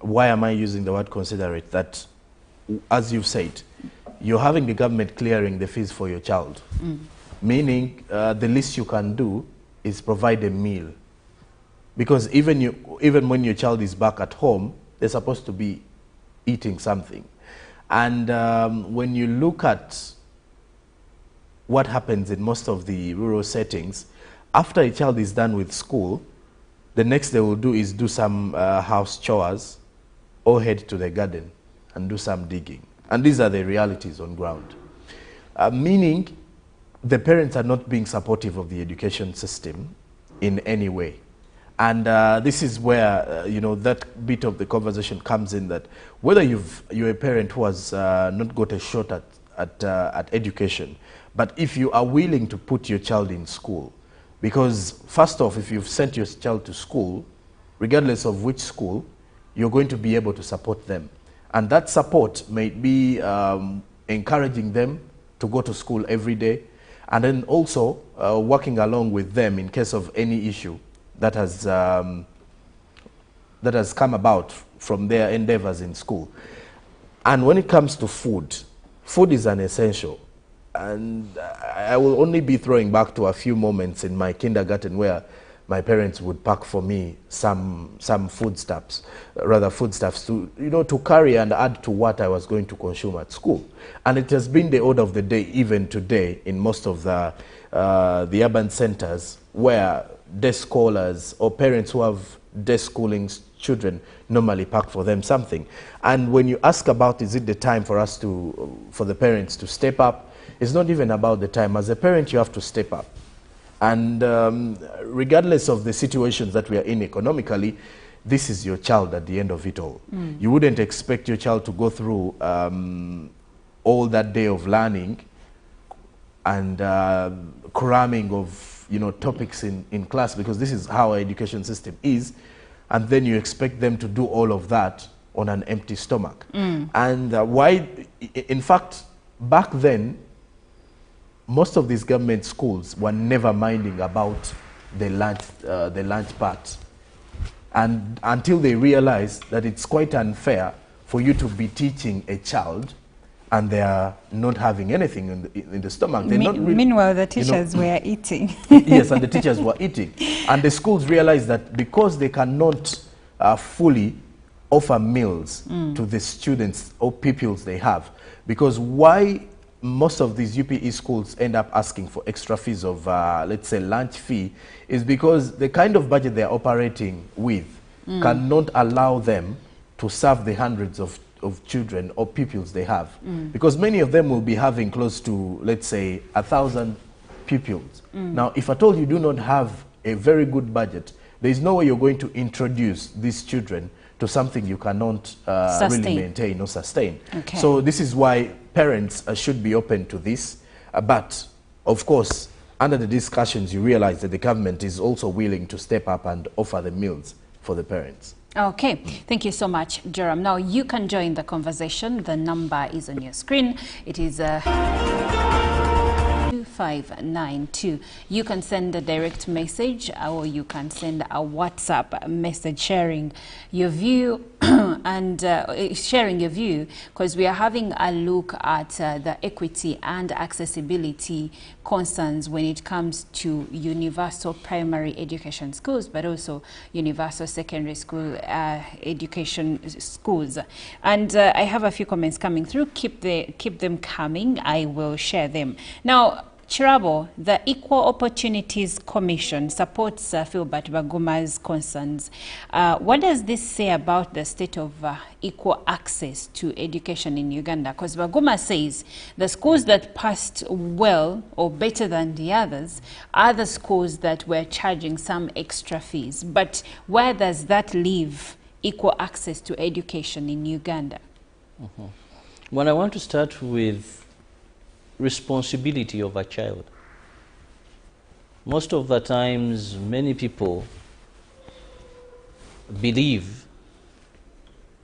Why am I using the word considerate? That, as you've said, you're having the government clearing the fees for your child, meaning the least you can do is provide a meal, because even when your child is back at home, they're supposed to be eating something. And when you look at what happens in most of the rural settings, after a child is done with school, the next they will do is do some house chores or head to the garden and do some digging. And these are the realities on ground. Meaning the parents are not being supportive of the education system in any way. And this is where, that bit of the conversation comes in, that whether you're a parent who has not got a shot at education, but if you are willing to put your child in school, because first off, if you've sent your child to school, regardless of which school, you're going to be able to support them. And that support may be encouraging them to go to school every day, and then also working along with them in case of any issue that has come about from their endeavors in school. And when it comes to food, food is an essential. And I will only be throwing back to a few moments in my kindergarten where my parents would pack for me some foodstuffs to carry and add to what I was going to consume at school. And it has been the order of the day even today in most of the urban centers, where day scholars or parents who have day schooling children normally pack for them something. And when you ask about, is it the time for the parents to step up, it's not even about the time. As a parent, you have to step up. And regardless of the situations that we are in economically, this is your child at the end of it all. You wouldn't expect your child to go through all that day of learning and cramming of topics in class, because this is how our education system is, and then you expect them to do all of that on an empty stomach. And why, in fact, back then, most of these government schools were never minding about the lunch part. And until they realized that it's quite unfair for you to be teaching a child and they are not having anything in the stomach. They're not really, meanwhile, the teachers were eating. Yes, and the teachers were eating. And the schools realized that because they cannot fully offer meals to the students or pupils they have, because why most of these UPE schools end up asking for extra fees of, let's say, lunch fee, is because the kind of budget they're operating with cannot allow them to serve the hundreds of children or pupils they have. Because many of them will be having close to, let's say, 1,000 pupils. Now, if at all you do not have a very good budget, there is no way you're going to introduce these children to something you cannot really maintain or sustain. Okay. So this is why parents should be open to this. But, of course, under the discussions, you realize that the government is also willing to step up and offer the meals for the parents. Okay, thank you so much, Jerome. Now you can join the conversation. The number is on your screen. It is 2592. You can send a direct message or you can send a WhatsApp message sharing your view and sharing your view, because we are having a look at the equity and accessibility concerns when it comes to universal primary education schools, but also universal secondary school education schools. And I have a few comments coming through. Keep them coming. I will share them. Now, Chirabo, the Equal Opportunities Commission supports Philbert Baguma's concerns. What does this say about the state of equal access to education in Uganda? Because Baguma says the schools that passed well or better than the others are the schools that were charging some extra fees. But where does that leave equal access to education in Uganda? Well, I want to start with responsibility of a child. Most of the times, many people believe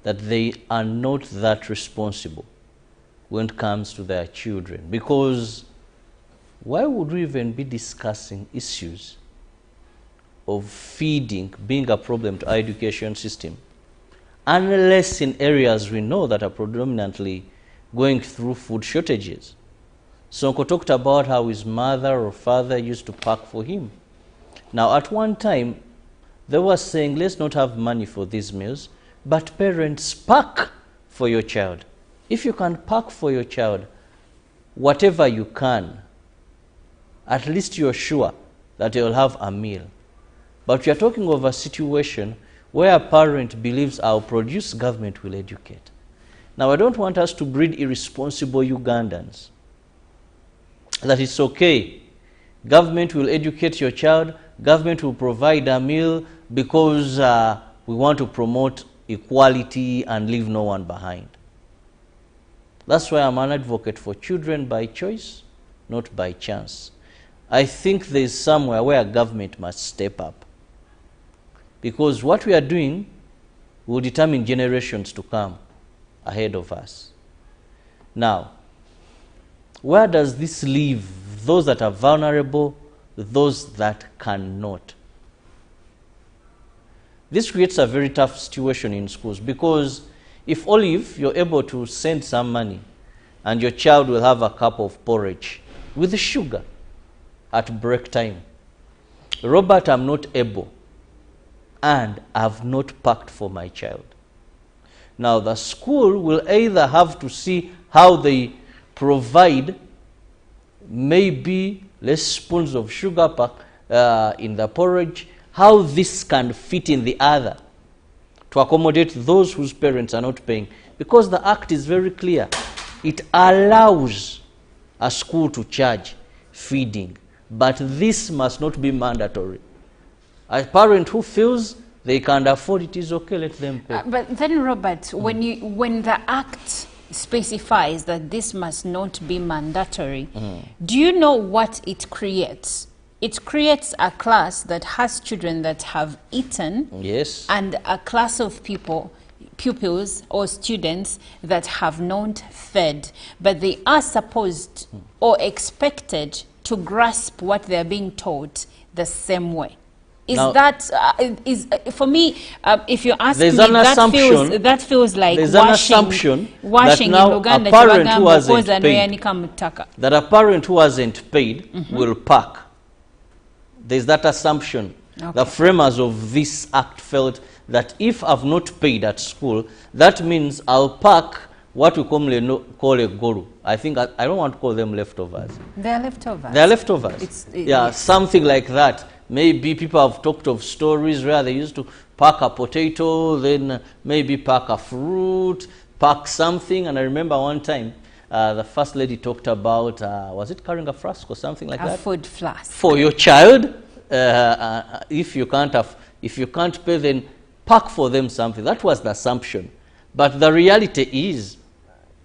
that they are not that responsible when it comes to their children, because why would we even be discussing issues of feeding being a problem to our education system unless in areas we know that are predominantly going through food shortages? Sonko talked about how his mother or father used to pack for him. Now, at one time, they were saying, let's not have money for these meals, but parents, pack for your child. If you can pack for your child whatever you can, at least you're sure that you'll have a meal. But we are talking of a situation where a parent believes I'll produce, government will educate. Now, I don't want us to breed irresponsible Ugandans. That it's okay. Government will educate your child, government will provide a meal because we want to promote equality and leave no one behind. That's why I'm an advocate for children by choice, not by chance. I think there's somewhere where government must step up, because what we are doing will determine generations to come ahead of us. Now, where does this leave those that are vulnerable, those that cannot? This creates a very tough situation in schools, because if Olive, you're able to send some money and your child will have a cup of porridge with sugar at break time. Robert, I'm not able, and I've not packed for my child. Now, the school will either have to see how they provide maybe less spoons of sugar in the porridge, how this can fit in the other to accommodate those whose parents are not paying. Because the Act is very clear. It allows a school to charge feeding, but this must not be mandatory. A parent who feels they can't afford it is okay, let them pay. But then, Robert, when the Act specifies that this must not be mandatory, do you know what it creates? It creates a class that has children that have eaten, yes, and a class of people pupils or students that have not fed, but they are supposed or expected to grasp what they're being taught the same way. Is Now, that for me? If you ask me, there's an assumption, that feels like there's washing, an assumption washing that now in Uganda. a parent who hasn't that a parent who hasn't paid will pack. There's that assumption. Okay. The framers of this act felt that if I've not paid at school, that means I'll pack what we commonly call a guru. I think I don't want to call them leftovers. They're leftovers. They're leftovers. Yeah, something like that. Maybe people have talked of stories where they used to pack a potato, then maybe pack a fruit, pack something. And I remember one time the First Lady talked about, was it carrying a flask or something like that? A food flask. For your child, if you can't pay, then pack for them something. That was the assumption. But the reality is,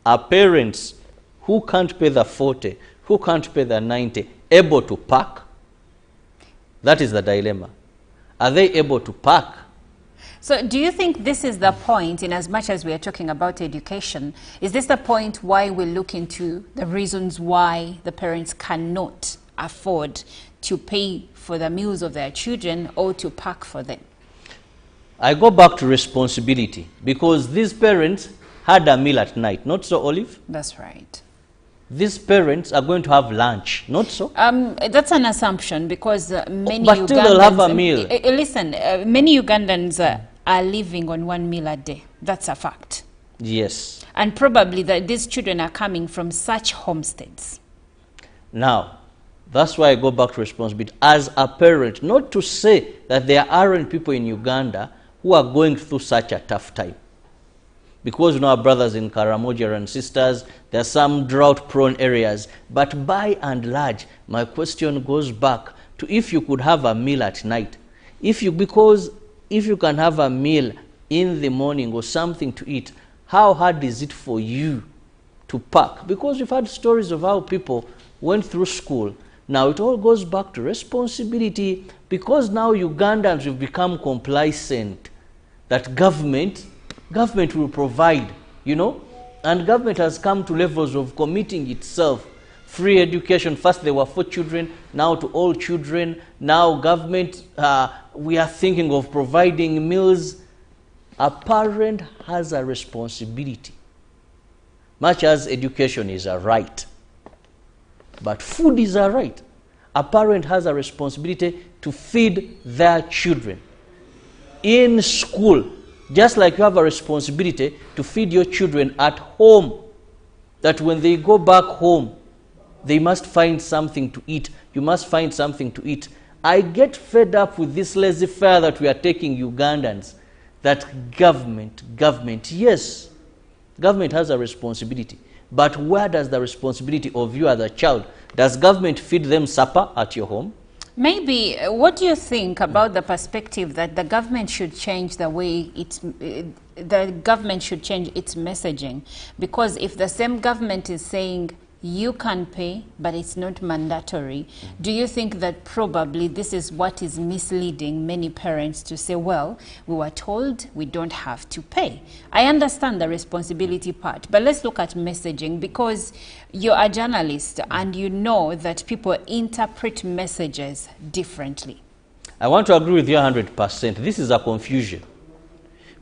are parents who can't pay the 40, who can't pay the 90, able to pack? That is the dilemma. Are they able to pack? So do you think this is the point, in as much as we are talking about education, is this the point why we look into the reasons why the parents cannot afford to pay for the meals of their children or to pack for them? I go back to responsibility, because these parents had a meal at night, not so, Olive? That's right. These parents are going to have lunch, not so? That's an assumption, because many but Ugandans... still they'll have a meal. Listen, many Ugandans are living on one meal a day. That's a fact. Yes. And probably that these children are coming from such homesteads. Now, that's why I go back to responsibility. As a parent, not to say that there aren't people in Uganda who are going through such a tough time. Because our brothers in Karamoja and sisters, there are some drought-prone areas. But by and large, my question goes back to if you could have a meal at night. Because if you can have a meal in the morning or something to eat, how hard is it for you to pack? Because we've had stories of how people went through school. Now it all goes back to responsibility, because now Ugandans have become complacent that government will provide, you know, and government has come to levels of committing itself. Free education, first they were for children, now to all children. Now government, we are thinking of providing meals. A parent has a responsibility, much as education is a right. But food is a right. A parent has a responsibility to feed their children. In school, just like you have a responsibility to feed your children at home, that when they go back home, they must find something to eat. You must find something to eat. I get fed up with this laissez-faire that we are taking Ugandans, that government, yes, government has a responsibility. But where does the responsibility of you as a child? Does government feed them supper at your home? Maybe. What do you think about the perspective that the government should change the way the government should change its messaging? Because if the same government is saying you can pay, but it's not mandatory, do you think that probably this is what is misleading many parents to say, well, we were told we don't have to pay? I understand the responsibility part, but let's look at messaging, because you're a journalist and you know that people interpret messages differently. I want to agree with you 100%. This is a confusion,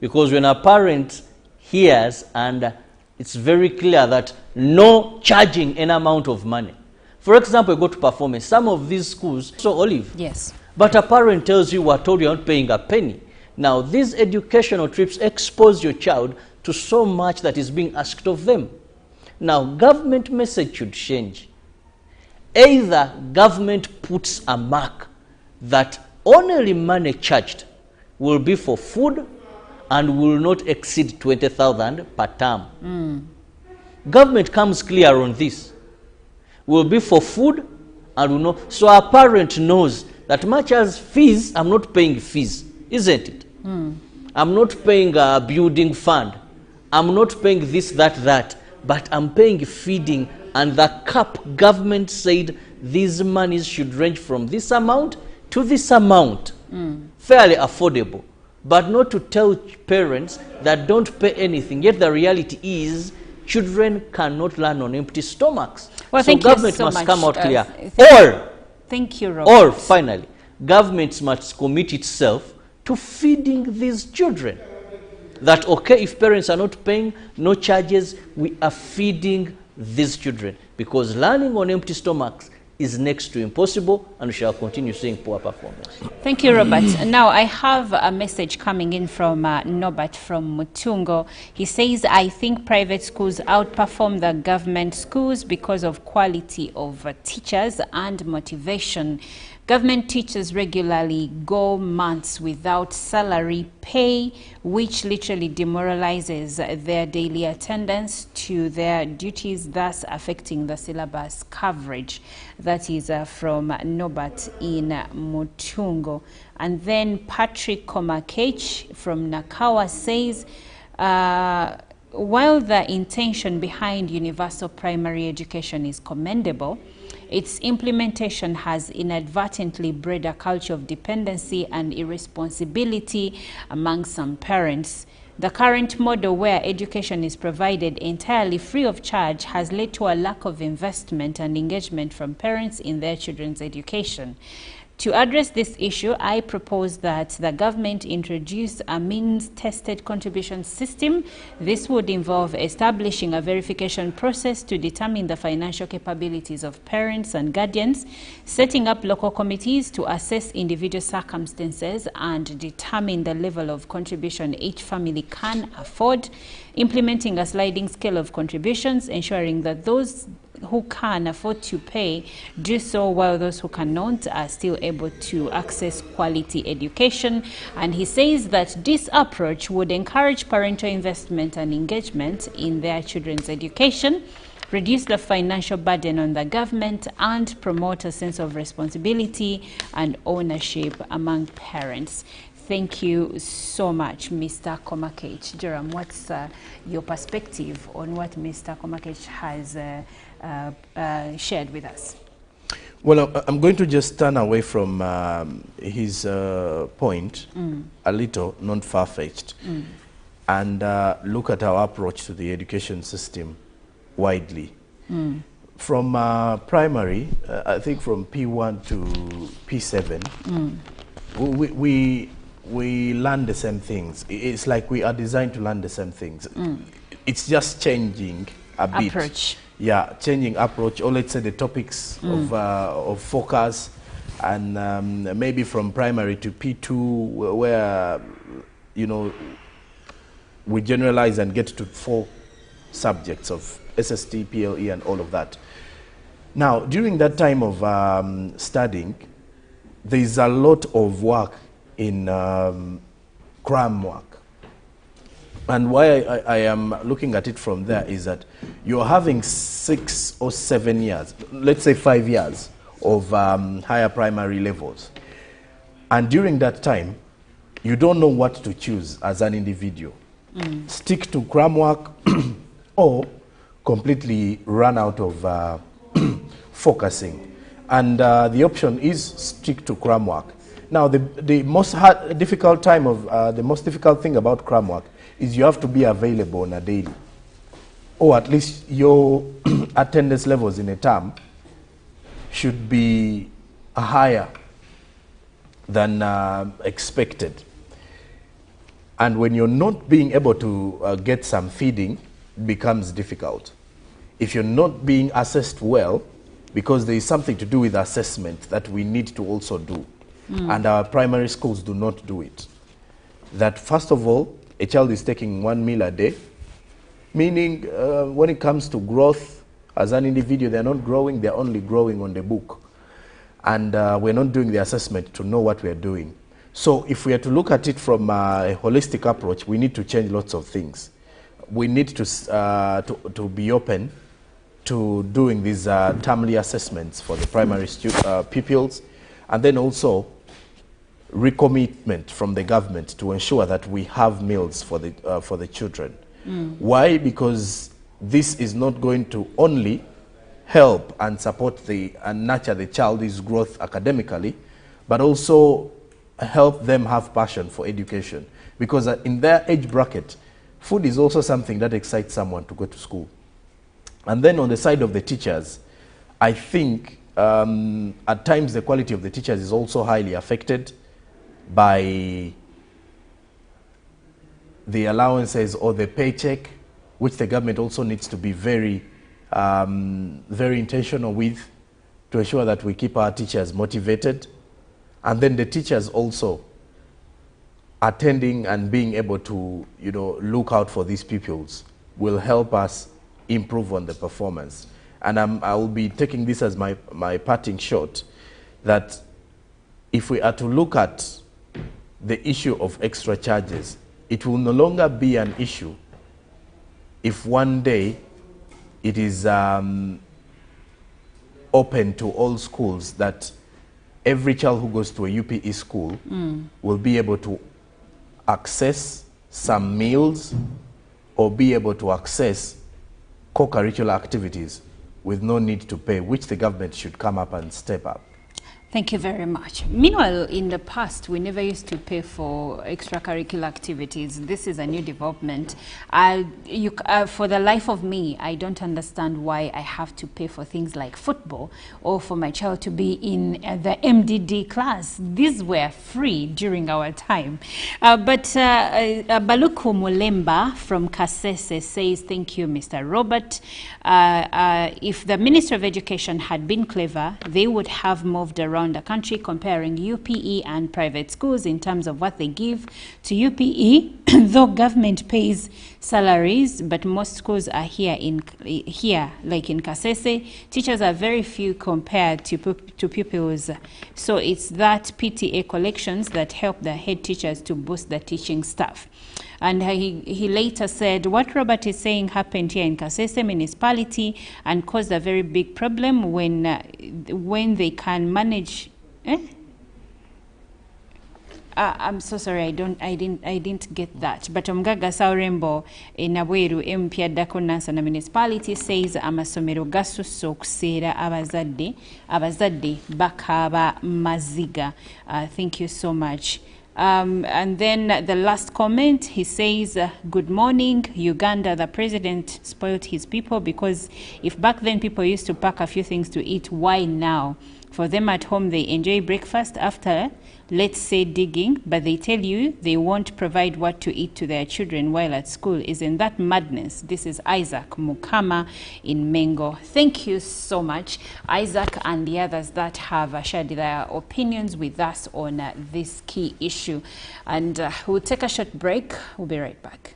because when a parent hears and it's very clear that no charging any amount of money. For example, you go to performance. Some of these schools, so Olive. Yes. But a parent tells you, we're told you're not paying a penny. Now, these educational trips expose your child to so much that is being asked of them. Now, government message should change. Either government puts a mark that only money charged will be for food and will not exceed 20,000 per term. Government comes clear on this. Will be for food and will not. So a parent knows that much as fees, I'm not paying fees, isn't it? I'm not paying a building fund. I'm not paying this, that, but I'm paying feeding, and the cap government said these monies should range from this amount to this amount. Fairly affordable. but not to tell parents that don't pay anything. Yet the reality is children cannot learn on empty stomachs. Well, so thank you government so must much, come out clear. Thank you, Robert. Or finally, government must commit itself to feeding these children. That, okay, if parents are not paying, no charges, we are feeding these children. Because learning on empty stomachs is next to impossible, and we shall continue seeing poor performance. Thank you, Robert. Now, I have a message coming in from Norbert from Mutungo. He says, I think private schools outperform the government schools because of quality of teachers and motivation. Government teachers regularly go months without salary pay, which literally demoralizes their daily attendance to their duties, thus affecting the syllabus coverage. That is from Norbert in Mutungo. And then Patrick Komakech from Nakawa says, while the intention behind universal primary education is commendable, its implementation has inadvertently bred a culture of dependency and irresponsibility among some parents. The current model, where education is provided entirely free of charge, has led to a lack of investment and engagement from parents in their children's education. To address this issue, I propose that the government introduce a means-tested contribution system. This would involve establishing a verification process to determine the financial capabilities of parents and guardians, setting up local committees to assess individual circumstances and determine the level of contribution each family can afford, implementing a sliding scale of contributions, ensuring that those who can afford to pay do so, while those who cannot are still able to access quality education. And he says that this approach would encourage parental investment and engagement in their children's education, reduce the financial burden on the government, and promote a sense of responsibility and ownership among parents. Thank you so much, Mr. Komakech. Jerome, what's your perspective on what Mr. Komakech has shared with us? Well, I'm going to just turn away from his point a little, not far-fetched, and look at our approach to the education system widely. From primary, I think from P1 to P7, we learn the same things. It's like we are designed to learn the same things. It's just changing a bit. Approach. Yeah, changing approach, or let's say the topics of focus, and maybe from primary to P2, where, you know, we generalize and get to 4 subjects of SST, PLE, and all of that. Now, during that time of studying, there's a lot of work in cram work. And why I am looking at it from there is that you're having 6 or 7 years, let's say 5 years of higher primary levels. And during that time, you don't know what to choose as an individual. Stick to cram work or completely run out of focusing. And the option is stick to cram work. Now, the most difficult thing about cram work is you have to be available on a daily, or at least your attendance levels in a term should be higher than expected. And when you're not being able to get some feeding, it becomes difficult. If you're not being assessed well, because there is something to do with assessment that we need to also do, and our primary schools do not do it. That first of all, a child is taking 1 meal a day, meaning when it comes to growth as an individual, they're not growing, they're only growing on the book. And we're not doing the assessment to know what we're doing. So if we are to look at it from a holistic approach, we need to change lots of things. We need to be open to doing these termly assessments for the primary pupils, and then also recommitment from the government to ensure that we have meals for the children. Why? Because this is not going to only help and support and nurture the child's growth academically, but also help them have passion for education, because in their age bracket, food is also something that excites someone to go to school. And then on the side of the teachers, I think at times the quality of the teachers is also highly affected by the allowances or the paycheck, which the government also needs to be very, very intentional with, to ensure that we keep our teachers motivated. And then the teachers also attending and being able to, you know, look out for these pupils will help us improve on the performance. And I will be taking this as my parting shot, that if we are to look at the issue of extra charges, it will no longer be an issue if one day it is open to all schools that every child who goes to a UPE school will be able to access some meals or be able to access co-curricular activities with no need to pay, which the government should come up and step up. Thank you very much. Meanwhile, in the past, we never used to pay for extracurricular activities. This is a new development. For the life of me, I don't understand why I have to pay for things like football or for my child to be in the MDD class. These were free during our time. But Baluku Mulemba from Kasese says, thank you, Mr. Robert. If the Minister of Education had been clever, they would have moved around the country comparing UPE and private schools in terms of what they give to UPE, though government pays salaries, but most schools are here like in Kasese. Teachers are very few compared to pupils. So it's that PTA collections that help the head teachers to boost the teaching staff. And he later said, what Robert is saying happened here in Kasese municipality and caused a very big problem when they can manage. I'm so sorry, I didn't get that. But Omgaga Saurembo in Abweru MP Dako Nansana municipality says amasomero gasusso okuseera abazadde bakaba maziga. Thank you so much. And then the last comment, he says, good morning, Uganda. The president spoiled his people, because if back then people used to pack a few things to eat, why now? For them at home, they enjoy breakfast after, let's say, digging, but they tell you they won't provide what to eat to their children while at school. Isn't that madness? This is Isaac Mukama in Mengo. Thank you so much, Isaac, and the others that have shared their opinions with us on this key issue. And we'll take a short break. We'll be right back.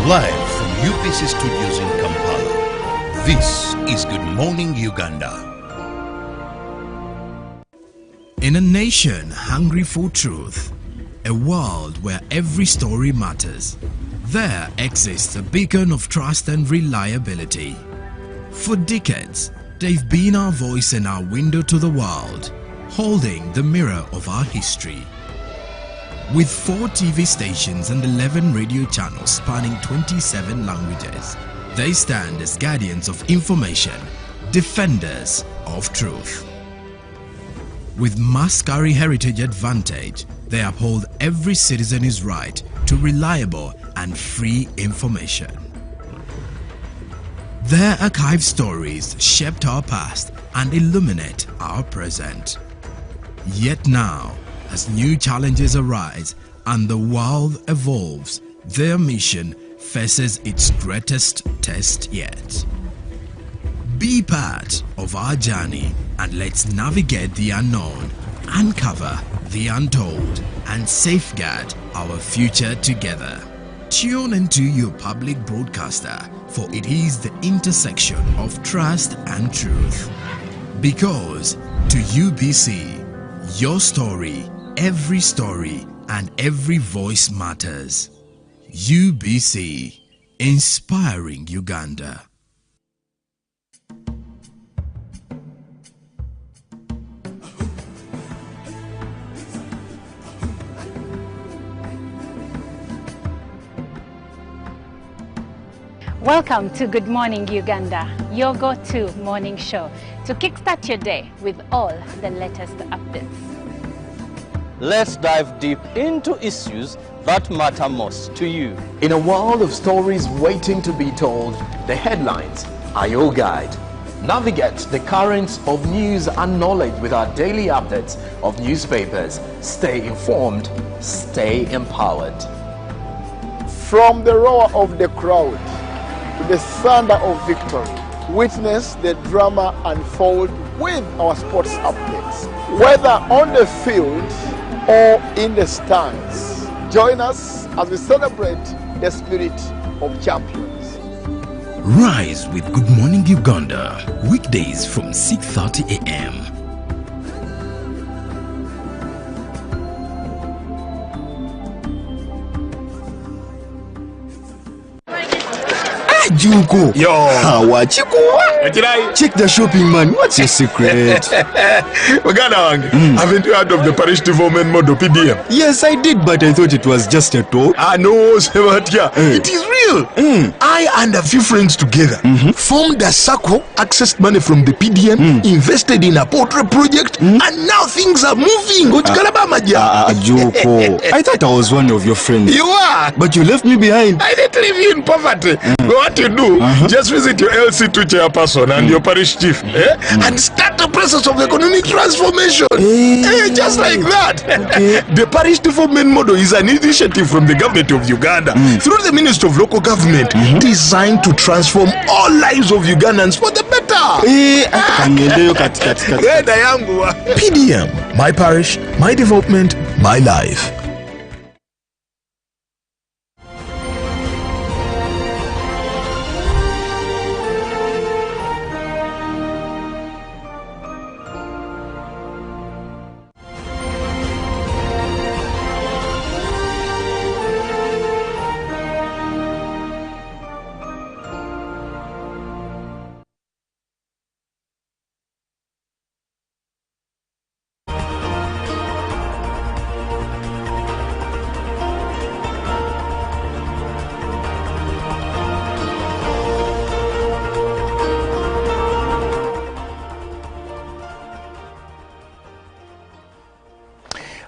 Live from UPC Studios in Kampala, this is Good Morning Uganda. In a nation hungry for truth, a world where every story matters, there exists a beacon of trust and reliability. For decades, they've been our voice and our window to the world, holding the mirror of our history. With 4 TV stations and 11 radio channels spanning 27 languages, they stand as guardians of information, defenders of truth. With Mascari Heritage Advantage, they uphold every citizen's right to reliable and free information. Their archive stories shaped our past and illuminate our present. Yet now, as new challenges arise and the world evolves, their mission faces its greatest test yet. Be part of our journey and let's navigate the unknown, uncover the untold, and safeguard our future together. Tune into your public broadcaster, for it is the intersection of trust and truth. Because to UBC, your story, every story, and every voice matters. UBC, inspiring Uganda. Welcome to Good Morning Uganda, your go-to morning show to kickstart your day with all the latest updates. Let's dive deep into issues that matter most to you. In a world of stories waiting to be told, the headlines are your guide. Navigate the currents of news and knowledge with our daily updates of newspapers. Stay informed, stay empowered. From the roar of the crowd to the thunder of victory, witness the drama unfold with our sports updates. Whether on the field or in the stands, join us as we celebrate the spirit of champions. Rise with Good Morning Uganda, weekdays from 6:30 a.m. Junko. Yo. Wachikuwa. Check the shopping, man. What's your secret? Uganda wange, haven't you heard of the parish development model PDM? Yes, I did, but I thought it was just a talk. No, Sebatia. It is real. I and a few friends together formed a circle, accessed money from the PDM, invested in a portrait project, and now things are moving. Junko. I thought I was one of your friends. You are. But you left me behind. I didn't leave you in poverty. What you do, just visit your LC2 chairperson and your parish chief and start the process of economic transformation. Just like that. The parish development model is an initiative from the government of Uganda through the Ministry of Local Government designed to transform all lives of Ugandans for the better. PDM, my parish, my development, my life.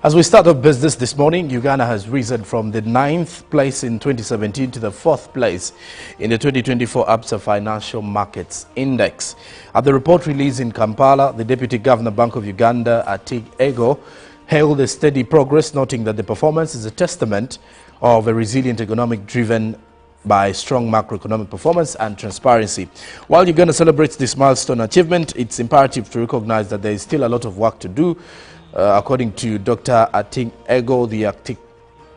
As we start off business this morning, Uganda has risen from the 9th place in 2017 to the 4th place in the 2024 ABSA Financial Markets Index. At the report released in Kampala, the Deputy Governor Bank of Uganda, Atig Ego, hailed the steady progress, noting that the performance is a testament of a resilient economic driven by strong macroeconomic performance and transparency. While Uganda celebrates this milestone achievement, it's imperative to recognize that there is still a lot of work to do. According to Dr. Ating Ego, the acting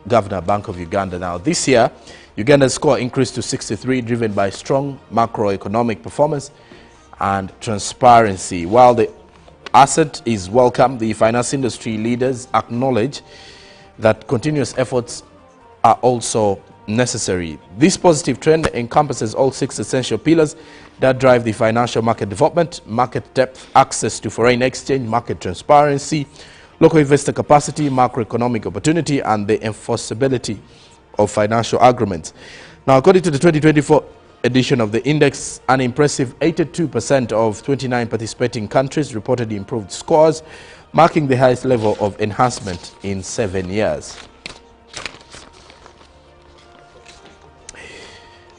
Governor, Bank of Uganda. Now, this year, Uganda's score increased to 63, driven by strong macroeconomic performance and transparency. While the asset is welcome, the finance industry leaders acknowledge that continuous efforts are also necessary. This positive trend encompasses all 6 essential pillars that drive the financial market development: market depth, access to foreign exchange, market transparency, local investor capacity, macroeconomic opportunity, and the enforceability of financial agreements. Now, according to the 2024 edition of the index, an impressive 82% of 29 participating countries reported improved scores, marking the highest level of enhancement in 7 years.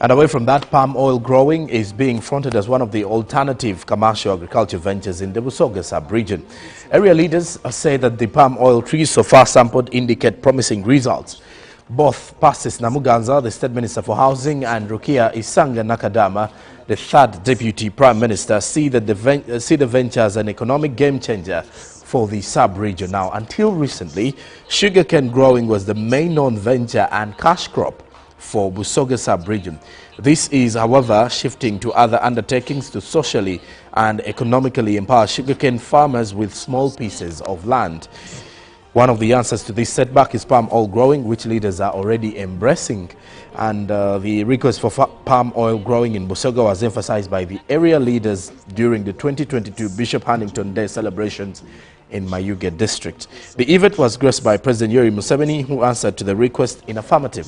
And away from that, palm oil growing is being fronted as one of the alternative commercial agriculture ventures in the Busoga sub-region. Area leaders say that the palm oil trees so far sampled indicate promising results. Both Pastis Namuganza, the State Minister for Housing, and Rukia Isanga Nakadama, the third Deputy Prime Minister, see the venture as an economic game changer for the sub-region. Now, until recently, sugarcane growing was the main known venture and cash crop for Busoga sub-region. This is, however, shifting to other undertakings to socially and economically empower sugarcane farmers with small pieces of land. One of the answers to this setback is palm oil growing, which leaders are already embracing. And the request for palm oil growing in Busoga was emphasized by the area leaders during the 2022 Bishop Huntington Day celebrations in Mayuge district. The event was graced by President Yoweri Museveni, who answered to the request in affirmative,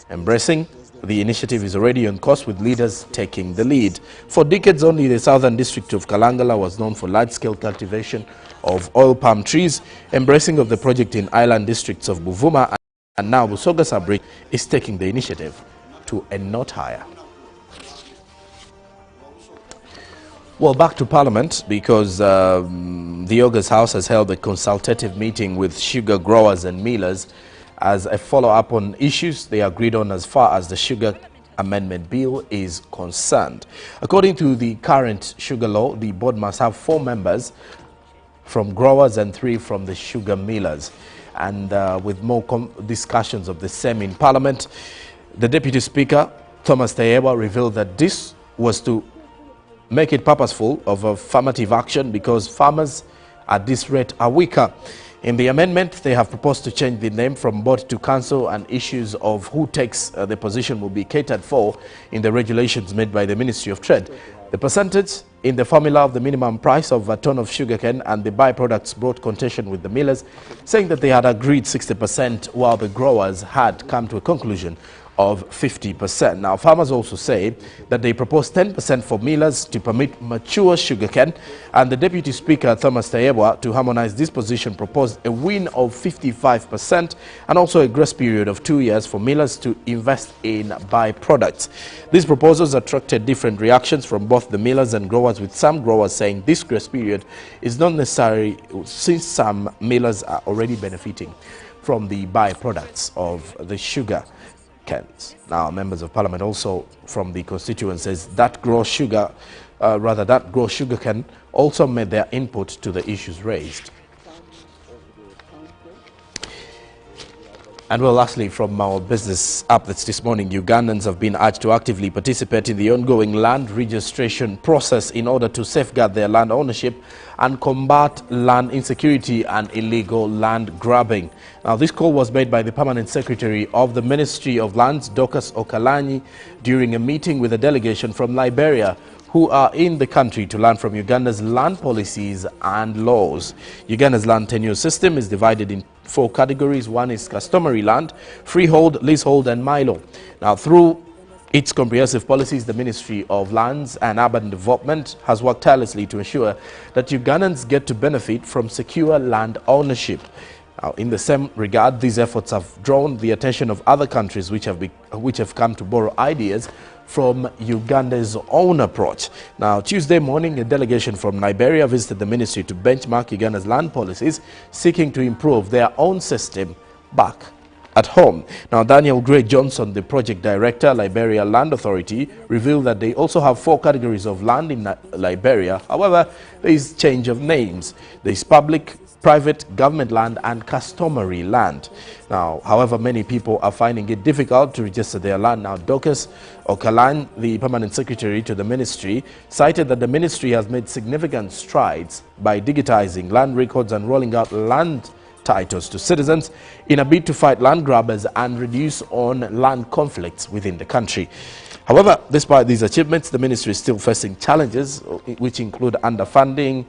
embracing the initiative is already on course, with leaders taking the lead. For decades only, the southern district of Kalangala was known for large-scale cultivation of oil palm trees. Embracing of the project in island districts of Buvuma and now Busoga Sabri is taking the initiative to a note higher. Well, back to Parliament, because the August House has held a consultative meeting with sugar growers and millers as a follow-up on issues they agreed on as far as the Sugar Amendment Bill is concerned. According to the current sugar law, the board must have 4 members from growers and 3 from the sugar millers. And with more discussions of the same in Parliament, the Deputy Speaker, Thomas Tayebwa, revealed that this was to make it purposeful of affirmative action because farmers at this rate are weaker. In the amendment, they have proposed to change the name from board to council, and issues of who takes the position will be catered for in the regulations made by the Ministry of Trade. The percentage in the formula of the minimum price of a ton of sugarcane and the byproducts brought contention with the millers, saying that they had agreed 60% while the growers had come to a conclusion of 50%. Now, farmers also say that they propose 10% for millers to permit mature sugarcane, and the Deputy Speaker, Thomas Tayebwa, to harmonize this position, proposed a win of 55% and also a grace period of 2 years for millers to invest in byproducts. These proposals attracted different reactions from both the millers and growers, with some growers saying this grace period is not necessary since some millers are already benefiting from the byproducts of the sugar. Now, members of Parliament also from the constituencies that grow sugar, sugarcane, also made their input to the issues raised. And well, lastly, from our business updates this morning, Ugandans have been urged to actively participate in the ongoing land registration process in order to safeguard their land ownership and combat land insecurity and illegal land grabbing. Now, this call was made by the Permanent Secretary of the Ministry of Lands, Dorcas Okalanyi, during a meeting with a delegation from Liberia who are in the country to learn from Uganda's land policies and laws. Uganda's land tenure system is divided in 4 categories. One is customary land, freehold, leasehold, and milo. Now, through its comprehensive policies, the Ministry of Lands and Urban Development has worked tirelessly to ensure that Ugandans get to benefit from secure land ownership. Now, in the same regard, these efforts have drawn the attention of other countries which have come to borrow ideas from Uganda's own approach. Now, Tuesday morning, a delegation from Liberia visited the ministry to benchmark Uganda's land policies, seeking to improve their own system back at home. Now, Daniel Gray Johnson, the project director, Liberia Land Authority, revealed that they also have 4 categories of land in Liberia. However, there is change of names. There is public, private, government land and customary land. Now, however, many people are finding it difficult to register their land. Now, Dorcas Okalanyi, the Permanent Secretary to the Ministry, cited that the Ministry has made significant strides by digitizing land records and rolling out land titles to citizens in a bid to fight land grabbers and reduce on land conflicts within the country. However, despite these achievements, the Ministry is still facing challenges which include underfunding,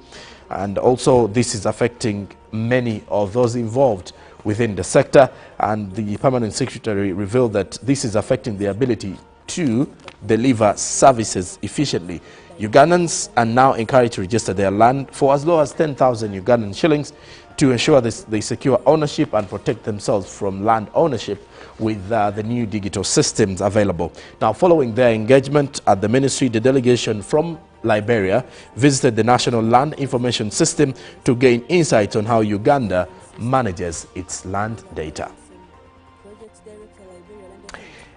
and also this is affecting many of those involved within the sector, and the Permanent Secretary revealed that this is affecting the ability to deliver services efficiently. Ugandans are now encouraged to register their land for as low as 10,000 Ugandan shillings to ensure they secure ownership and protect themselves from land ownership with the new digital systems available. Now, following their engagement at the ministry, the delegation from Liberia visited the National Land Information System to gain insights on how Uganda manages its land data.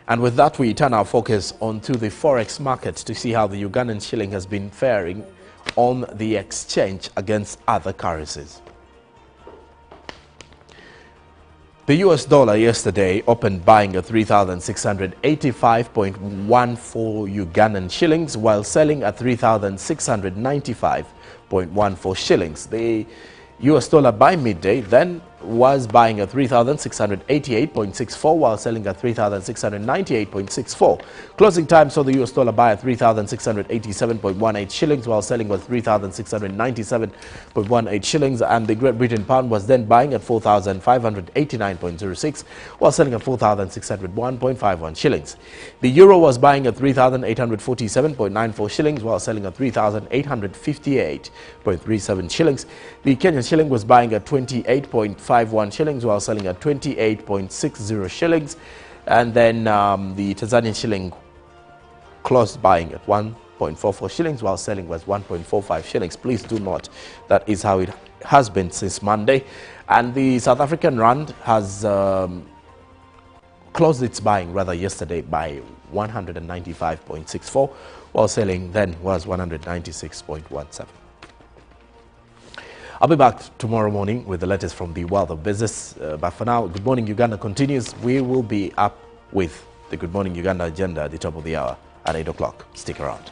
And with that, we turn our focus onto the forex market to see how the Ugandan shilling has been faring on the exchange against other currencies. The US dollar yesterday opened buying at 3,685.14 Ugandan shillings, while selling at 3,695.14 shillings. The US dollar by midday then was buying at 3,688.64 while selling at 3,698.64. Closing time saw the US dollar buy at 3,687.18 shillings while selling was 3,697.18 shillings, and the Great Britain pound was then buying at 4,589.06 while selling at 4,601.51 shillings. The euro was buying at 3,847.94 shillings while selling at 3,858.37 shillings. The Kenyan shilling was buying at 28.51 shillings while selling at 28.60 shillings, and then the Tanzanian shilling closed buying at 1.44 shillings while selling was 1.45 shillings. Please do note that is how it has been since Monday. And the South African rand has closed its buying rather yesterday by 195.64 while selling then was 196.17. I'll be back tomorrow morning with the latest from the world of business. But for now, Good Morning Uganda continues. We will be up with the Good Morning Uganda agenda at the top of the hour at 8 o'clock. Stick around.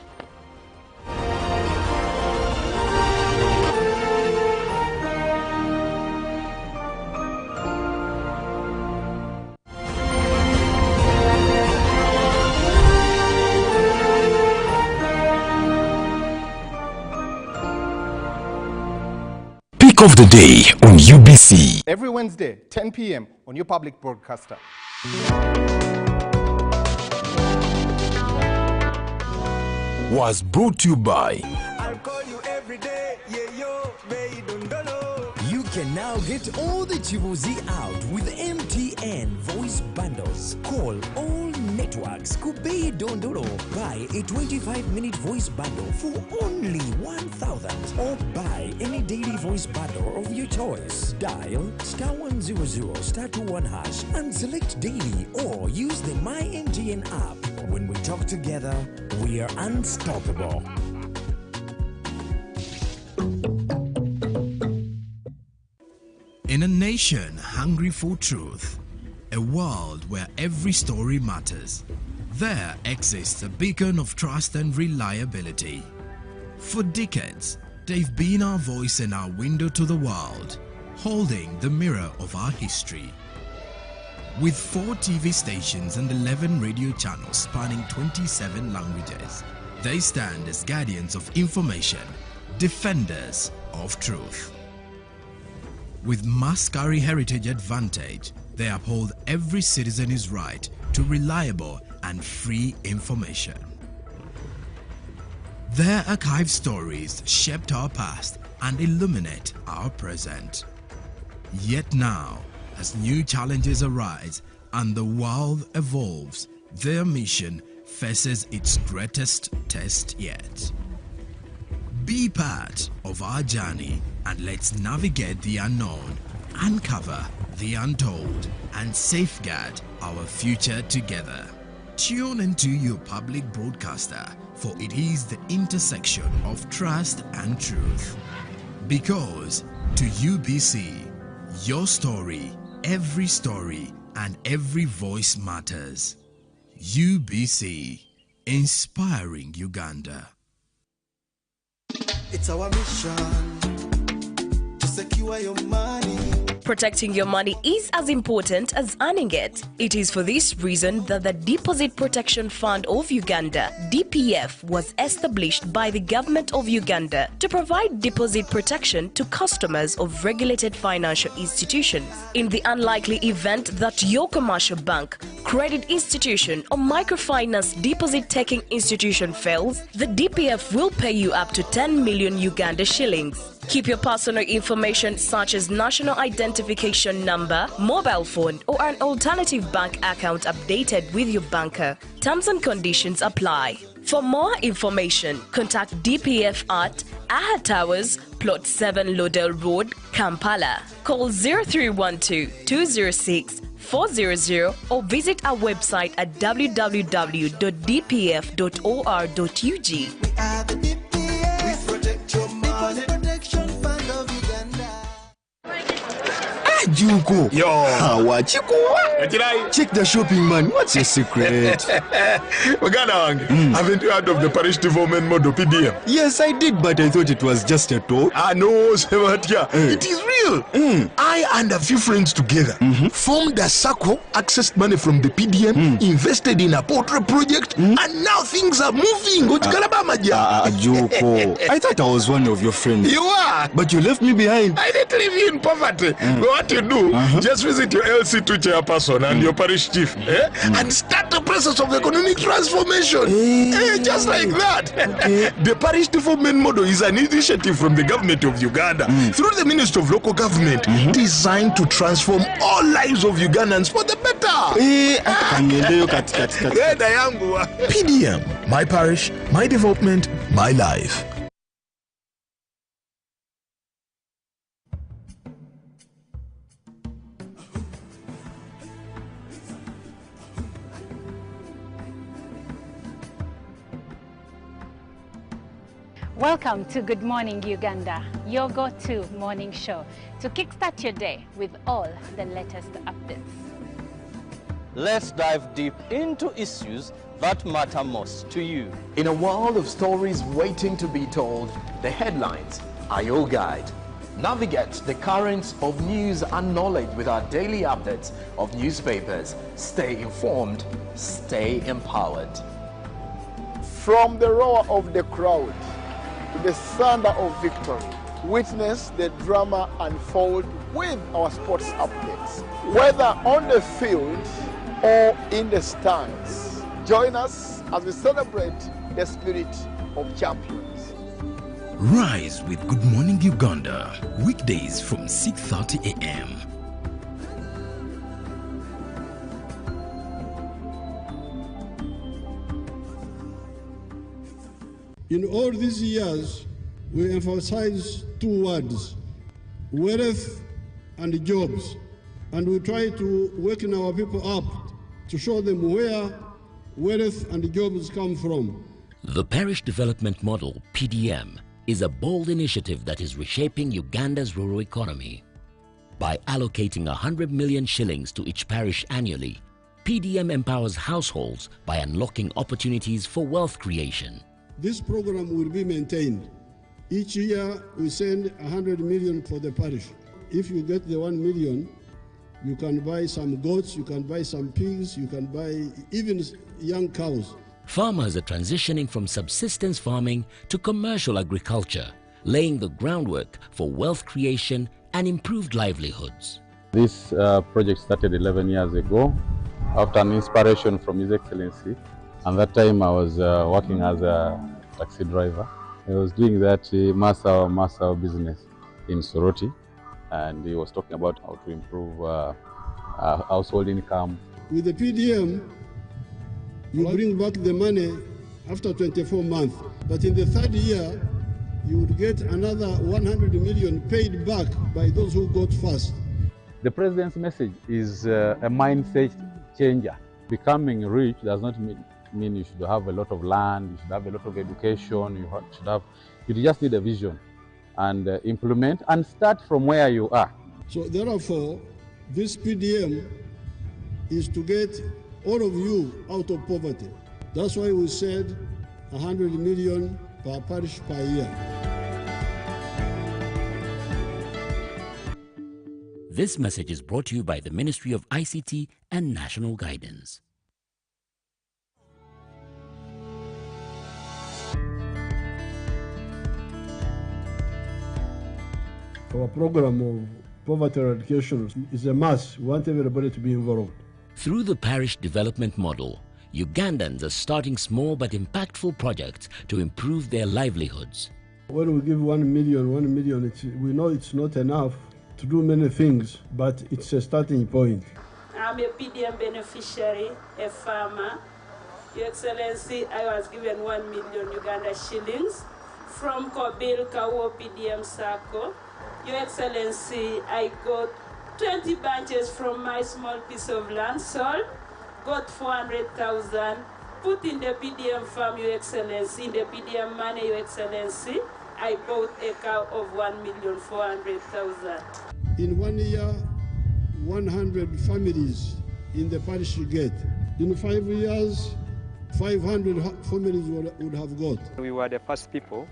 Of the day on UBC. Every Wednesday, 10 p.m. on your public broadcaster. Was brought to you by I'll call you every day, yeah, yo, baby, don't know. You can now get all the Chibuzi out with MTN voice bundles. Call all networks. Kubei Dondoro. Buy a 25-minute voice bundle for only 1,000. Or buy any daily voice bundle of your choice. Dial *100 *21 hash and select daily, or use the My MTN app. When we talk together, we are unstoppable. In a nation hungry for truth, a world where every story matters, there exists a beacon of trust and reliability. For decades, they've been our voice and our window to the world, holding the mirror of our history. With 4 TV stations and 11 radio channels spanning 27 languages, they stand as guardians of information, defenders of truth. With Maskari Heritage Advantage, they uphold every citizen's right to reliable and free information. Their archived stories shaped our past and illuminate our present. Yet now, as new challenges arise and the world evolves, their mission faces its greatest test yet. Be part of our journey and let's navigate the unknown, uncover the untold, and safeguard our future together. Tune into your public broadcaster, for it is the intersection of trust and truth. Because to UBC, your story, every story, and every voice matters. UBC, inspiring Uganda. It's our mission to secure your money. Protecting your money is as important as earning it. It is for this reason that the Deposit Protection Fund of Uganda, DPF, was established by the Government of Uganda to provide deposit protection to customers of regulated financial institutions. In the unlikely event that your commercial bank, credit institution, or microfinance deposit-taking institution fails, the DPF will pay you up to 10 million Uganda shillings. Keep your personal information such as national identification number, mobile phone, or an alternative bank account updated with your banker. Terms and conditions apply. For more information, contact DPF at Aha Towers, Plot 7 Lodell Road, Kampala. Call 0312 206 400 or visit our website at www.dpf.or.ug. We are the DPF. We protect your money. Protection Fund of Uganda. Juko. Yo. Wachiko. Check the shopping, man. What's your secret? Haven't you heard of the parish development model, PDM? Yes, I did, but I thought it was just a talk. No, Sebatia. It is real. I and a few friends together formed a circle, accessed money from the PDM, invested in a poultry project, and now things are moving. Joko. I thought I was one of your friends. You are. But you left me behind. I didn't leave you in poverty. What you do, just visit your LC2 chairperson and your parish chief and start the process of economic transformation. Just like that. The parish development model is an initiative from the government of Uganda through the Ministry of Local Government designed to transform all lives of Ugandans for the better. PDM, my parish, my development, my life. Welcome to Good Morning Uganda, your go-to morning show to kickstart your day with all the latest updates. Let's dive deep into issues that matter most to you. In a world of stories waiting to be told, the headlines are your guide. Navigate the currents of news and knowledge with our daily updates of newspapers. Stay informed, stay empowered. From the roar of the crowd to the thunder of victory, witness the drama unfold with our sports updates. Whether on the field or in the stands, join us as we celebrate the spirit of champions. Rise with Good Morning Uganda, weekdays from 6:30 a.m. In all these years, we emphasize two words, wealth and jobs. And we try to waken our people up to show them where wealth and jobs come from. The Parish Development Model, PDM, is a bold initiative that is reshaping Uganda's rural economy. By allocating 100 million shillings to each parish annually, PDM empowers households by unlocking opportunities for wealth creation. This program will be maintained. Each year we send 100 million for the parish. If you get the 1 million, you can buy some goats, you can buy some pigs, you can buy even young cows. Farmers are transitioning from subsistence farming to commercial agriculture, laying the groundwork for wealth creation and improved livelihoods. This project started 11 years ago after an inspiration from His Excellency. And that time I was working as a taxi driver. I was doing that Massa business in Soroti, and he was talking about how to improve household income. With the PDM, you bring back the money after 24 months, but in the third year, you would get another 100 million paid back by those who got first. The President's message is a mindset changer. Becoming rich does not mean you should have a lot of land, you should have a lot of education, you just need a vision and implement and start from where you are. So therefore, this PDM is to get all of you out of poverty. That's why we said 100 million per parish per year. This message is brought to you by the Ministry of ICT and National Guidance. Our program of poverty eradication is a must. We want everybody to be involved. Through the parish development model, Ugandans are starting small but impactful projects to improve their livelihoods. When we give 1 million, we know it's not enough to do many things, but it's a starting point. I'm a PDM beneficiary, a farmer. Your Excellency, I was given 1 million Uganda shillings from Kobil Kawo PDM Circle. Your Excellency, I got 20 bunches from my small piece of land sold, got 400,000, put in the PDM farm, Your Excellency, in the PDM money, Your Excellency, I bought a cow of 1,400,000. In 1 year, 100 families in the parish get. In 5 years, 500 families would have got. We were the first people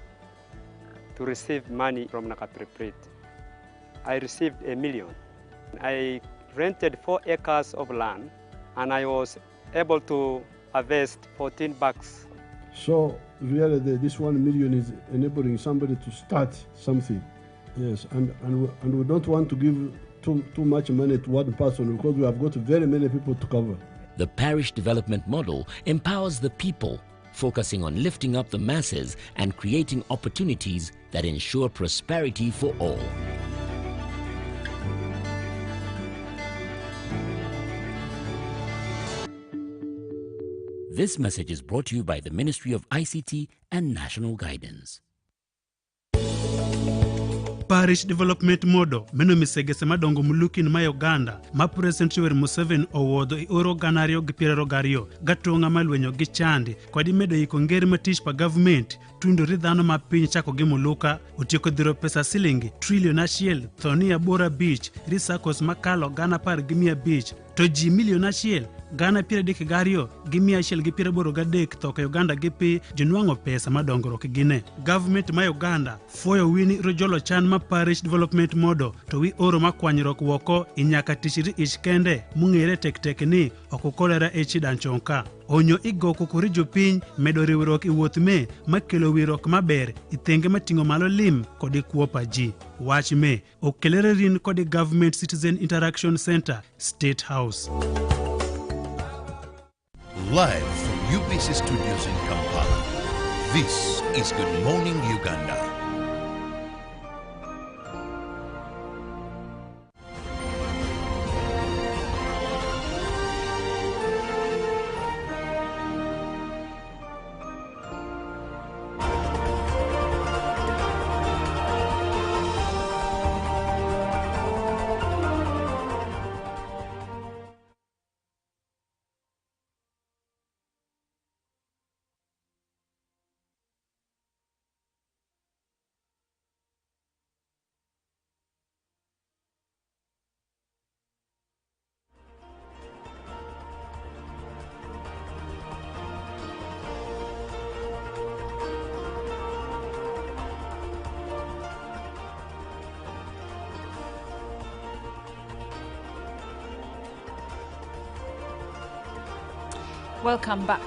to receive money from Nakapiriprit. I received $1 million. I rented 4 acres of land and I was able to harvest 14 bags. So really this 1 million is enabling somebody to start something. Yes, and we don't want to give too much money to one person because we have got very many people to cover. The parish development model empowers the people, focusing on lifting up the masses and creating opportunities that ensure prosperity for all. This message is brought to you by the Ministry of ICT and National Guidance. Parish Development Model meno misegese madongo muluki ma Uganda ma President Yoweri Museveni owuodho i oro ganario gi piero gario gatonga malwenyo gi chandi kod medo iko ngeri matich pa government tundori dhano ma piny chako gi muluka otieko dhiro pesa silingi trillion achiel thoni abora beach risakos makalo gana par gi mia beach to ji milion achiel Ghana piero dek gario gi mia achiel gi piero boro gadek to ka Uganda gi pi jinwango pesa madongruok gine. Government ma Uganda foyo wini rojolo chan ma Parish Development Model to wi oro makwanyruok woko inyaka tichiri ich kende mung'ere tek ni okukolera e chidanchonka. Onyo igoko kuri jopiny medo riwruok i wuoth me makelo wirok maber ithenge mating'o malo lim kod ikuopa ji. Wach me okelere rin kod Government Citizen Interaction Center, State House. Live from UBC Studios in Kampala, this is Good Morning Uganda. Welcome back,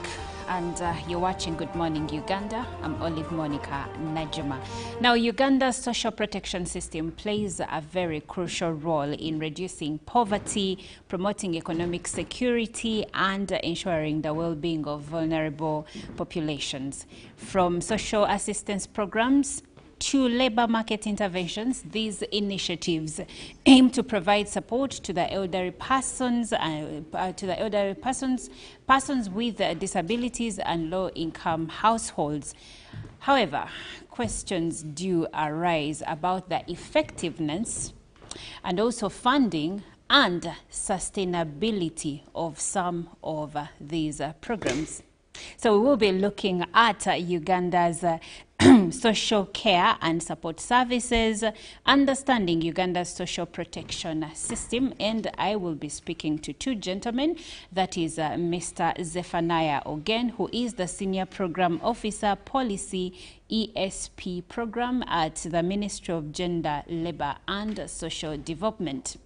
and you're watching Good Morning Uganda. I'm Olive Monica Najuma. Now, Uganda's social protection system plays a very crucial role in reducing poverty, promoting economic security, and ensuring the well-being of vulnerable populations. From social assistance programs to labor market interventions, these initiatives aim to provide support to the elderly persons, persons with disabilities and low-income households. However, questions do arise about the effectiveness and also funding and sustainability of some of these programs. So we will be looking at Uganda's social care and support services, understanding Uganda's social protection system, and I will be speaking to two gentlemen. That is Mr. Zephaniah Ogen, who is the Senior Program Officer, Policy ESP Program at the Ministry of Gender, Labour and Social Development.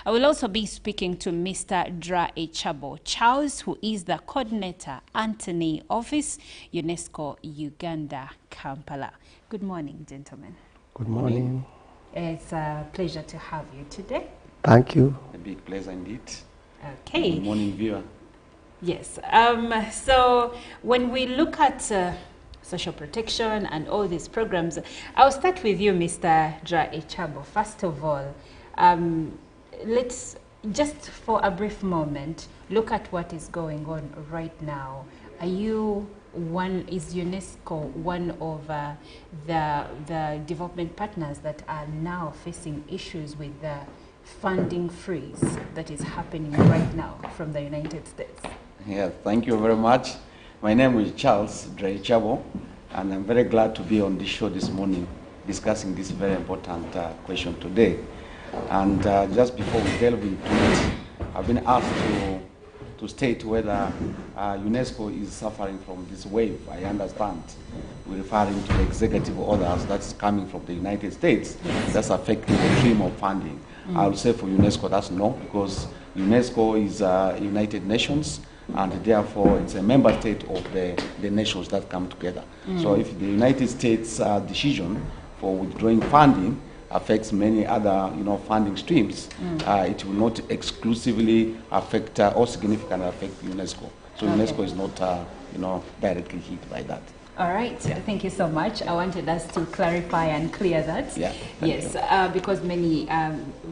I will also be speaking to Mr. Dra Echabo Charles, who is the Coordinator, Anthony Office, UNESCO Uganda, Kampala. Good morning, gentlemen. Good morning. It's a pleasure to have you today. Thank you. A big pleasure indeed. Okay. Good morning, viewer. Yes. So when we look at social protection and all these programs, I'll start with you, Mr. Dra Echabo. First of all, let's just for a brief moment look at what is going on right now. Is UNESCO one of the development partners that are now facing issues with the funding freeze that is happening right now from the United States? Yeah, thank you very much. My name is Charles Dra Echabo, and I'm very glad to be on this show this morning discussing this very important question today. And just before we delve into it, I've been asked to state whether UNESCO is suffering from this wave. I understand we're referring to the executive orders that's coming from the United States that's affecting the stream of funding. I would say for UNESCO that's no, because UNESCO is United Nations, and therefore it's a member state of the nations that come together. So if the United States decision for withdrawing funding affects many other funding streams, it will not exclusively affect or significantly affect UNESCO. So UNESCO is not directly hit by that. All right, thank you so much. I wanted us to clarify and clear that. Yeah, yes, because many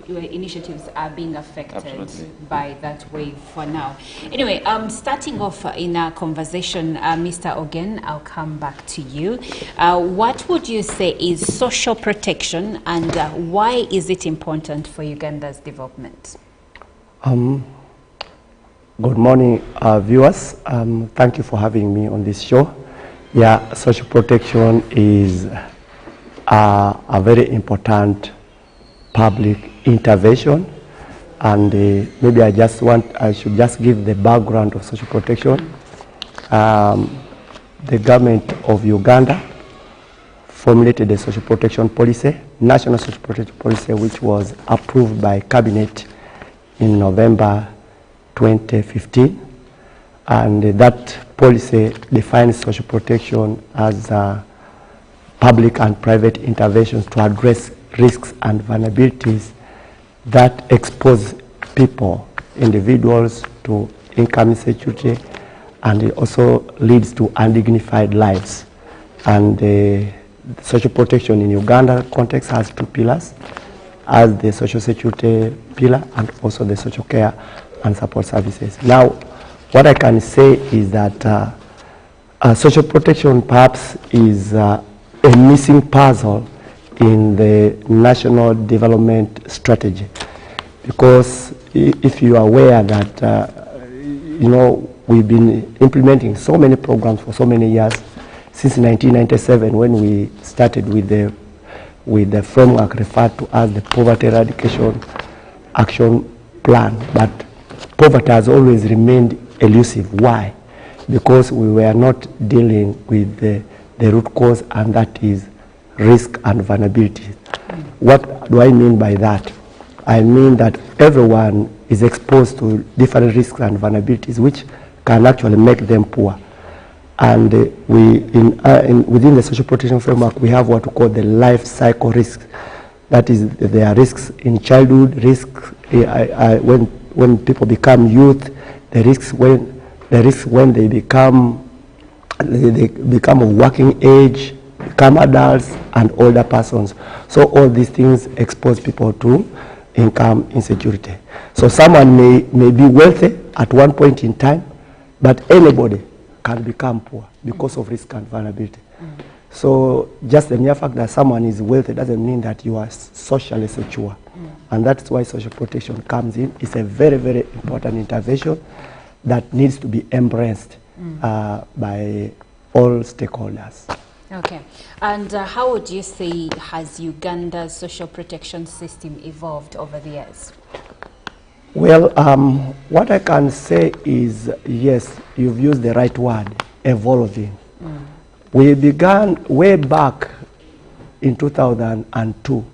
initiatives are being affected by that wave for now. Anyway, starting off in our conversation, Mr. Ogen, I'll come back to you. What would you say is social protection, and why is it important for Uganda's development? Good morning, viewers. Thank you for having me on this show. Yeah, social protection is a very important public intervention, and maybe I should just give the background of social protection. The government of Uganda formulated a social protection policy, national social protection policy, which was approved by cabinet in November 2015. And that policy defines social protection as public and private interventions to address risks and vulnerabilities that expose people, individuals, to income insecurity, and it also leads to undignified lives. And social protection in Uganda context has two pillars, as the social security pillar and also the social care and support services. Now, what I can say is that social protection perhaps is a missing puzzle in the national development strategy, because if you are aware that we've been implementing so many programs for so many years, since 1997 when we started with the framework referred to as the Poverty Eradication Action Plan, but poverty has always remained elusive. Why? Because we were not dealing with the root cause, and that is risk and vulnerability. What do I mean by that? I mean that everyone is exposed to different risks and vulnerabilities which can actually make them poor. And within the social protection framework, we have what we call the life cycle risks. That is, there are risks in childhood, risks when people become youth, the risks when they become of working age, become adults and older persons. So all these things expose people to income insecurity. So someone may be wealthy at one point in time, but anybody can become poor because of risk and vulnerability. So just the mere fact that someone is wealthy doesn't mean that you are socially secure. And that's why social protection comes in. It's a very, very important intervention that needs to be embraced by all stakeholders. Okay. And how would you say has Uganda's social protection system evolved over the years? Well, what I can say is, yes, you've used the right word, evolving. We began way back in 2002,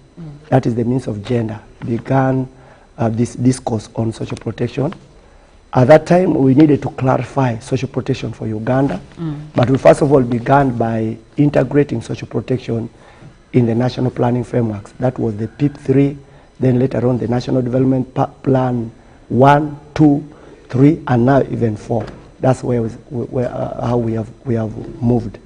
that is the means of gender, began this discourse on social protection. At that time, we needed to clarify social protection for Uganda, but we first of all began by integrating social protection in the national planning frameworks. That was the PIP 3, then later on the National Development Plan 1, 2, 3, and now even 4. That's how we have moved.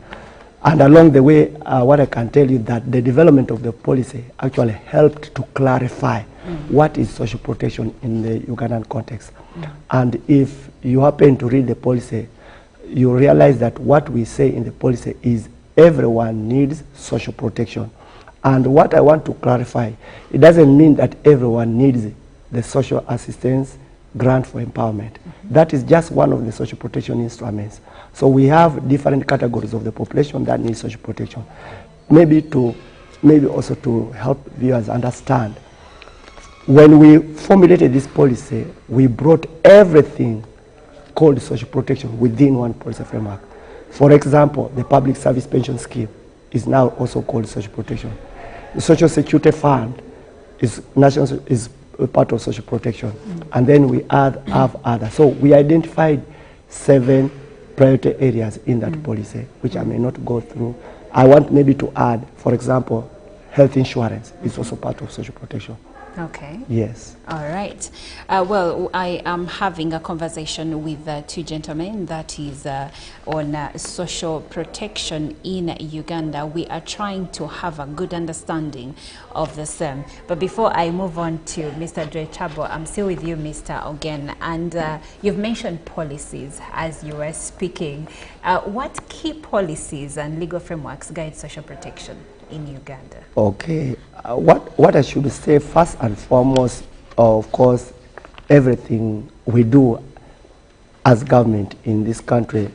And along the way, what I can tell you that the development of the policy actually helped to clarify what is social protection in the Ugandan context. And if you happen to read the policy, you realize that what we say in the policy is everyone needs social protection. And what I want to clarify, it doesn't mean that everyone needs the social assistance grant for empowerment. That is just one of the social protection instruments. So we have different categories of the population that need social protection. Maybe also to help viewers understand, when we formulated this policy, we brought everything called social protection within one policy framework. For example, the public service pension scheme is now also called social protection. The social security fund is a part of social protection. And then we have others. So we identified 7 priority areas in that policy, which I may not go through. I want maybe to add, for example, health insurance is also part of social protection. Okay. Yes. All right. Well, I am having a conversation with 2 gentlemen that is on social protection in Uganda. We are trying to have a good understanding of the same. But before I move on to Mr. Dre Chabo, I'm still with you, Mr. Ogen. And you've mentioned policies as you were speaking. What key policies and legal frameworks guide social protection in Uganda? Okay. What I should say first and foremost, of course, everything we do as government in this country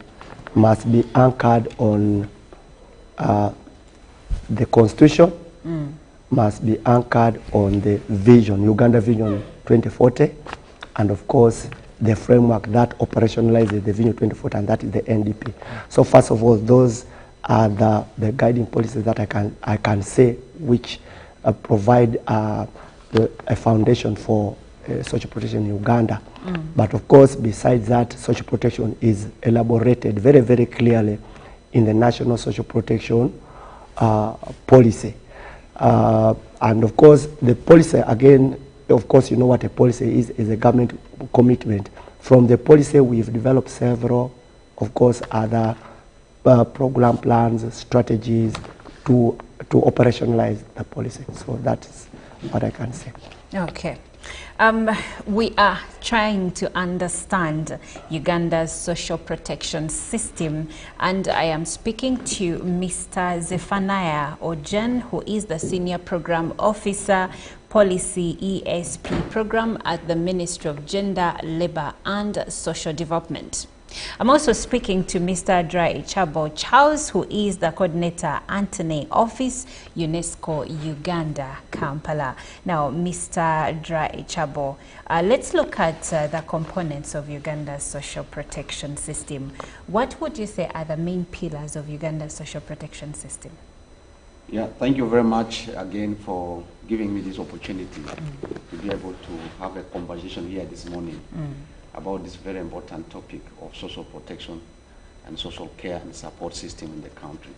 must be anchored on the constitution, must be anchored on the vision, Uganda Vision 2040, and of course the framework that operationalizes the Vision 2040, and that is the NDP. So first of all, those are the guiding policies that I can say which provide a foundation for social protection in Uganda. But of course, besides that, social protection is elaborated very, very clearly in the National Social Protection Policy. And of course, the policy, again, of course, you know what a policy is a government commitment. From the policy, we've developed several, of course, other program plans, strategies to operationalize the policy. So that's what I can say. Okay. We are trying to understand Uganda's social protection system, and I am speaking to Mr. Zephaniah Ojen, who is the Senior Program Officer, Policy ESP Program at the Ministry of Gender, Labour and Social Development. I'm also speaking to Mr. Dre Chabo Charles, who is the Coordinator, Anthony Office, UNESCO Uganda, Kampala. Now, Mr. Dre Chabo, let's look at the components of Uganda's social protection system. What would you say are the main pillars of Uganda's social protection system? Yeah, thank you very much again for giving me this opportunity to be able to have a conversation here this morning about this very important topic of social protection and social care and support system in the country.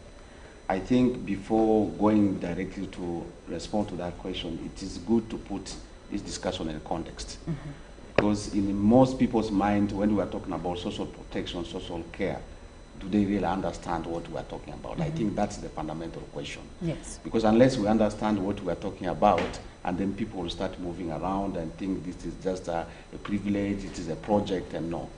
I think before going directly to respond to that question, it is good to put this discussion in context. Because in most people's mind, when we are talking about social protection, social care, do they really understand what we are talking about? I think that's the fundamental question. Yes. Because unless we understand what we are talking about, and then people will start moving around and think this is just a privilege, it is a project, and no.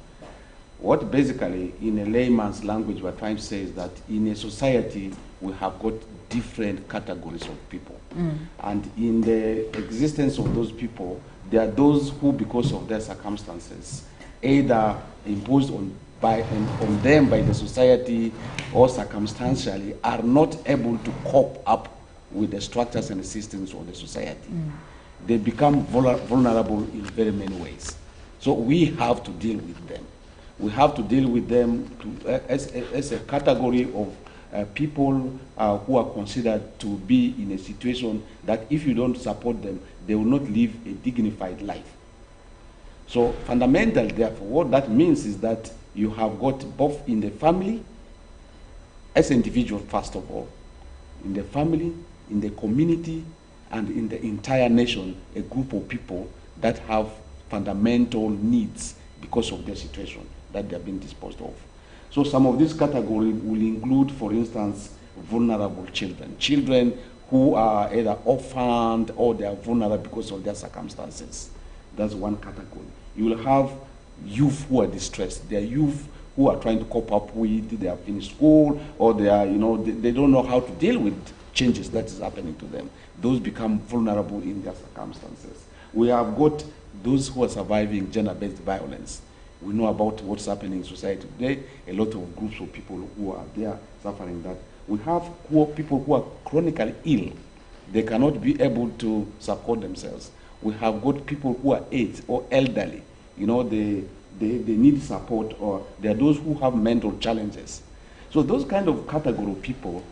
What basically, in a layman's language, we're trying to say is that in a society, we have got different categories of people. And in the existence of those people, there are those who, because of their circumstances, either imposed on them by the society or circumstantially, are not able to cope up with the structures and the systems of the society. They become vulnerable in very many ways. So we have to deal with them. We have to deal with them as a category of people who are considered to be in a situation that if you don't support them, they will not live a dignified life. So fundamentally, therefore, what that means is that you have got both in the family, as an individual first of all, in the family, in the community, and in the entire nation, a group of people that have fundamental needs because of their situation that they are being disposed of. So some of these categories will include, for instance, vulnerable children. Children who are either orphaned or they are vulnerable because of their circumstances. That's one category. You will have youth who are distressed. They are youth who are trying to cope up with, they have finished school, or they are, they don't know how to deal with changes that is happening to them. Those become vulnerable in their circumstances. We have got those who are surviving gender-based violence. We know about what's happening in society today, a lot of groups of people who are there suffering that. We have people who are chronically ill. They cannot be able to support themselves. We have got people who are aged or elderly. You know, they need support, or there are those who have mental challenges. So those kind of category of people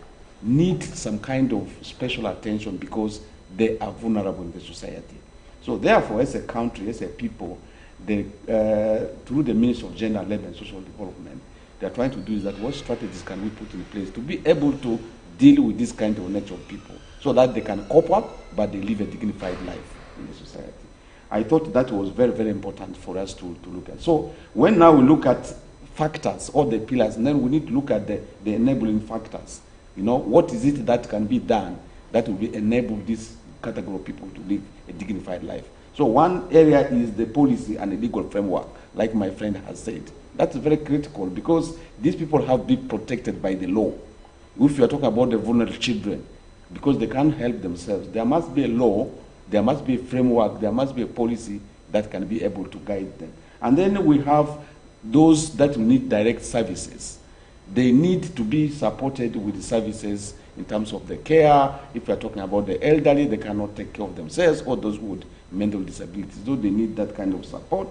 need some kind of special attention because they are vulnerable in the society. So therefore, as a country, as a people, through the Ministry of Gender, Labour and Social Development, they are trying to do is that what strategies can we put in place to be able to deal with this kind of nature of people so that they can cope up, but they live a dignified life in the society. I thought that was very, very important for us to look at. So when now we look at factors or the pillars, and then we need to look at the enabling factors. You know, what is it that can be done that will enable this category of people to live a dignified life? So one area is the policy and the legal framework, like my friend has said. That's very critical because these people have been protected by the law. If you are talking about the vulnerable children, because they can't help themselves, there must be a law, there must be a framework, there must be a policy that can be able to guide them. And then we have those that need direct services. They need to be supported with the services in terms of the care. If we are talking about the elderly, they cannot take care of themselves, or those with mental disabilities, so they need that kind of support.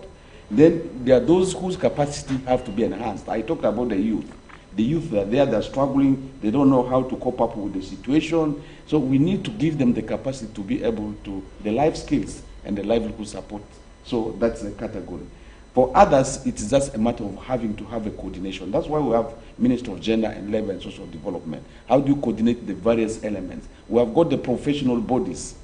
Then there are those whose capacity have to be enhanced. I talked about the youth. The youth are there, they're struggling, they don't know how to cope up with the situation. So we need to give them the capacity to be able to, the life skills and the livelihood support. So that's a category. For others, it's just a matter of having to have a coordination. That's why we have Ministry of Gender and Labour and Social Development. How do you coordinate the various elements? We have got the professional bodies,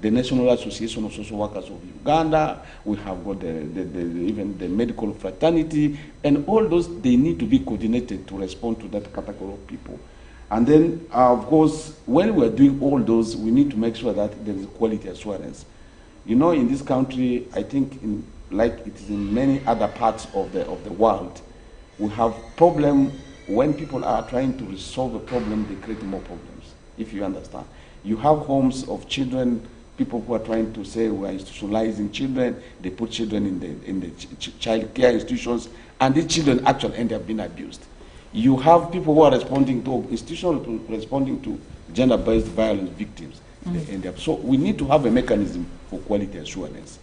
the National Association of Social Workers of Uganda, we have got even the medical fraternity, and all those, they need to be coordinated to respond to that category of people. And then, of course, when we're doing all those, we need to make sure that there is quality assurance. You know, in this country, I think, like it is in many other parts of the world, we have problem when people are trying to resolve a problem, they create more problems, if you understand. You have homes of children, people who are trying to say we are institutionalizing children, they put children in the child care institutions, and these children actually end up being abused. You have people who are responding to institutional, responding to gender-based violence victims. They end up. So we need to have a mechanism for quality assurance.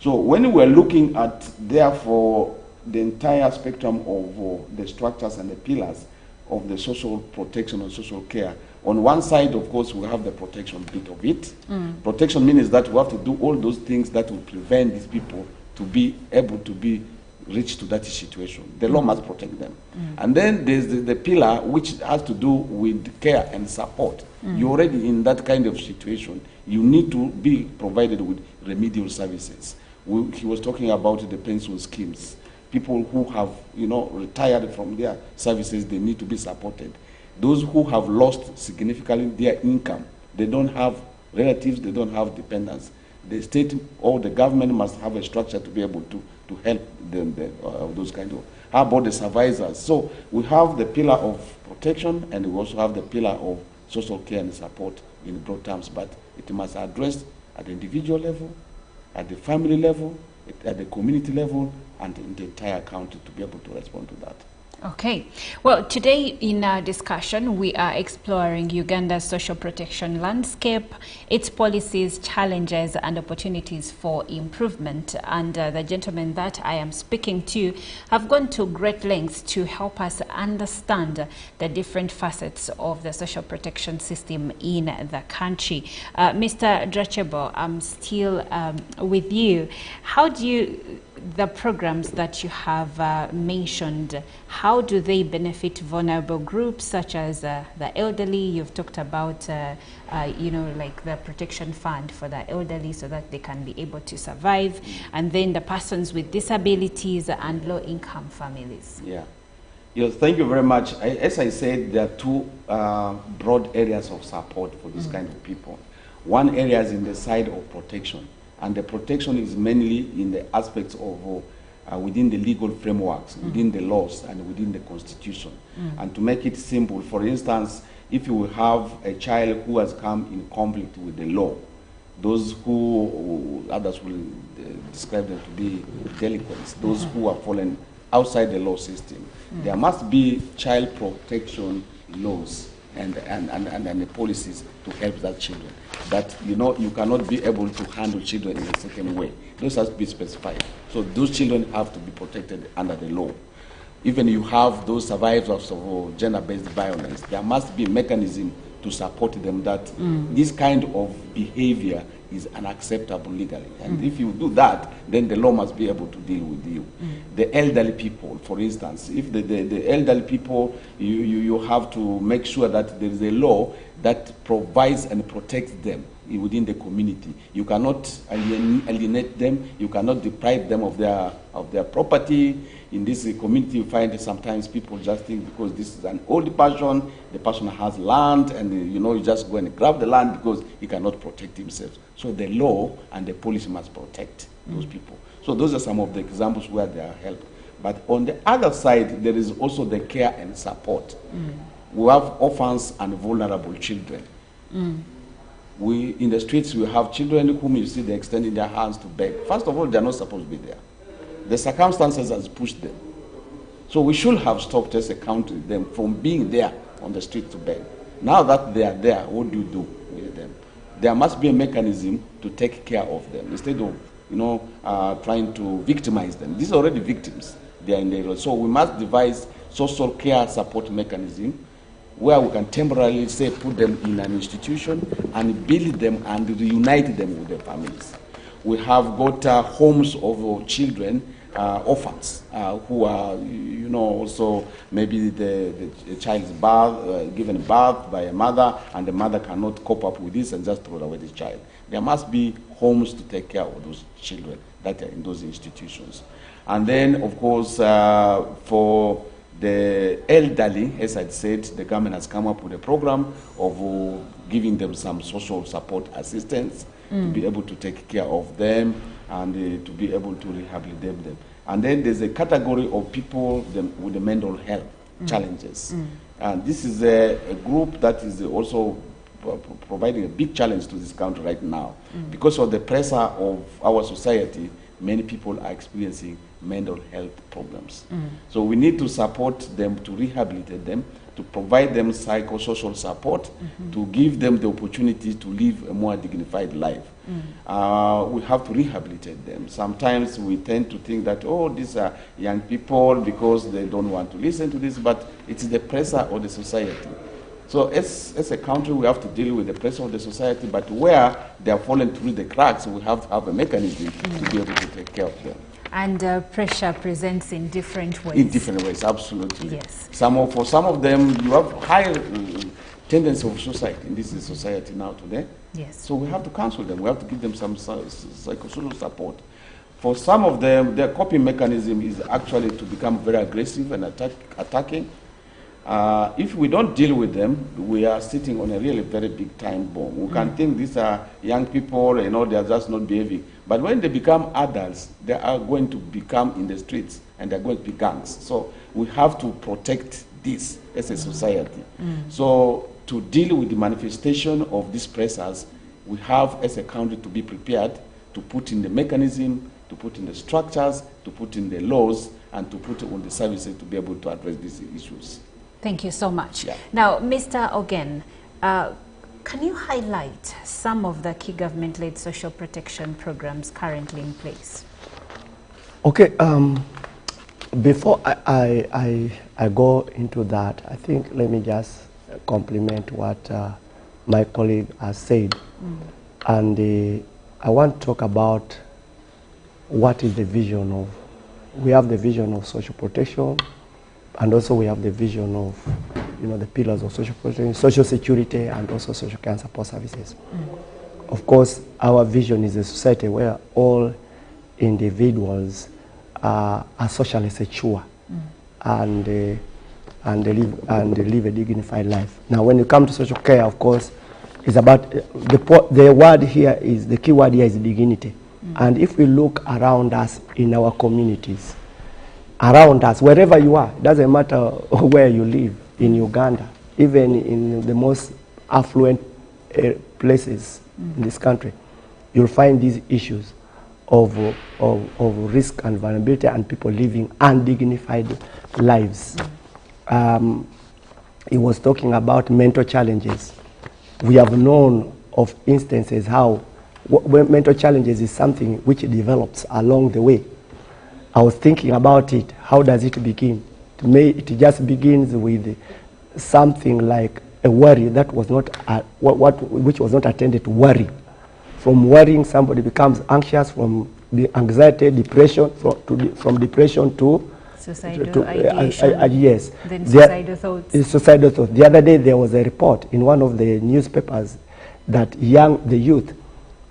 So when we're looking at, therefore, the entire spectrum of the structures and the pillars of the social protection and social care, on one side, of course, we have the protection bit of it. Protection means that we have to do all those things that will prevent these people to be able to be reach to that situation. The law must protect them. And then there's the pillar which has to do with care and support. You're already in that kind of situation. You need to be provided with remedial services. He was talking about the pension schemes. People who have, you know, retired from their services, they need to be supported. Those who have lost significantly their income, they don't have relatives, they don't have dependents. The state or the government must have a structure to be able to help them, those kind of. How about the survivors? So we have the pillar of protection, and we also have the pillar of social care and support in broad terms, but it must address at the individual level, at the family level, at the community level, and in the entire county to be able to respond to that. Okay. Well, today in our discussion, we are exploring Uganda's social protection landscape, its policies, challenges, and opportunities for improvement. And the gentlemen that I am speaking to have gone to great lengths to help us understand the different facets of the social protection system in the country. Mr. Drachebo, I'm still with you. How do you... the programs that you have mentioned, how do they benefit vulnerable groups such as the elderly? You've talked about, you know, like the protection fund for the elderly so that they can be able to survive, and then the persons with disabilities and low-income families. Yeah. Yes, thank you very much. As I said, there are two broad areas of support for this kind of people. One area is in the side of protection. And the protection is mainly in the aspects of within the legal frameworks, within the laws, and within the constitution. And to make it simple, for instance, if you have a child who has come in conflict with the law, those who others will describe them to be delinquents, those who have fallen outside the law system, there must be child protection laws and the policies to help that children. That, you know, you cannot be able to handle children in a certain way. Those has to be specified. So those children have to be protected under the law. Even you have those survivors of gender-based violence, there must be a mechanism to support them that this kind of behavior is unacceptable legally. And if you do that, then the law must be able to deal with you. The elderly people, for instance, if the elderly people, you have to make sure that there is a law that provides and protects them within the community. You cannot alienate them, you cannot deprive them of their property. In this community, you find sometimes people just think because this is an old person, the person has land, and you just go and grab the land because he cannot protect himself. So the law and the policy must protect those people. So those are some of the examples where they are helped. But on the other side, there is also the care and support. We have orphans and vulnerable children. In the streets, we have children whom you see they're extending their hands to beg. First of all, they're not supposed to be there. The circumstances has pushed them. So we should have stopped as a country them from being there on the street to beg. Now that they are there, what do you do with them? There must be a mechanism to take care of them instead of trying to victimize them. These are already victims. They are in the so we must devise social care support mechanism where we can temporarily put them in an institution and build them and reunite them with their families. We have got homes of children, orphans, who are, also maybe the child's given birth by a mother, and the mother cannot cope up with this and just throw away the child. There must be homes to take care of those children that are in those institutions. And then, of course, for the elderly, as I said, the government has come up with a program of giving them some social support assistance to be able to take care of them and to be able to rehabilitate them. And then there's a category of people with the mental health challenges. And this is a group that is also providing a big challenge to this country right now. Because of the pressure of our society, many people are experiencing mental health problems. So we need to support them, to rehabilitate them, to provide them psychosocial support, to give them the opportunity to live a more dignified life. We have to rehabilitate them. Sometimes we tend to think that, oh, these are young people because they don't want to listen to this, but it's the pressure of the society. So as a country, we have to deal with the pressure of the society, but where they are falling through the cracks, we have to have a mechanism to be able to take care of them. And pressure presents in different ways. In different ways, absolutely. Yes. For some of them, you have higher tendency of suicide in this society now today. Yes. So we have to counsel them. We have to give them some psychosocial support. For some of them, their coping mechanism is actually to become very aggressive and attacking. If we don't deal with them, we are sitting on a really very big time bomb. We can think these are young people, they are just not behaving. But when they become adults, they are going to become in the streets and they're going to be gangs. So we have to protect this as a society. So to deal with the manifestation of these pressures, we have as a country to be prepared to put in the mechanism, to put in the structures, to put in the laws, and to put on the services to be able to address these issues. Thank you so much. Now, Mr. Ogen, can you highlight some of the key government-led social protection programs currently in place? Okay, before I go into that, I think let me just compliment what my colleague has said. And I want to talk about what is the vision of, we have the vision of social protection, and also we have the vision of, the pillars of social protection, social security, and also social care and support services. Of course, our vision is a society where all individuals are socially secure and live a dignified life. Now, when you come to social care, of course, it's about the word here is, the key word here is dignity. And if we look around us in our communities, around us, wherever you are, it doesn't matter where you live in Uganda, even in the most affluent places in this country, you'll find these issues of risk and vulnerability and people living undignified lives. he was talking about mental challenges. We have known of instances how mental challenges is something which develops along the way. I was thinking about it. How does it begin? To me, it just begins with something like a worry that was not which was not attended to worry. From worrying, somebody becomes anxious. From the anxiety, depression, from depression to suicidal ideation. Yes. Then suicidal thoughts. Suicidal thoughts. The other day there was a report in one of the newspapers that the youth,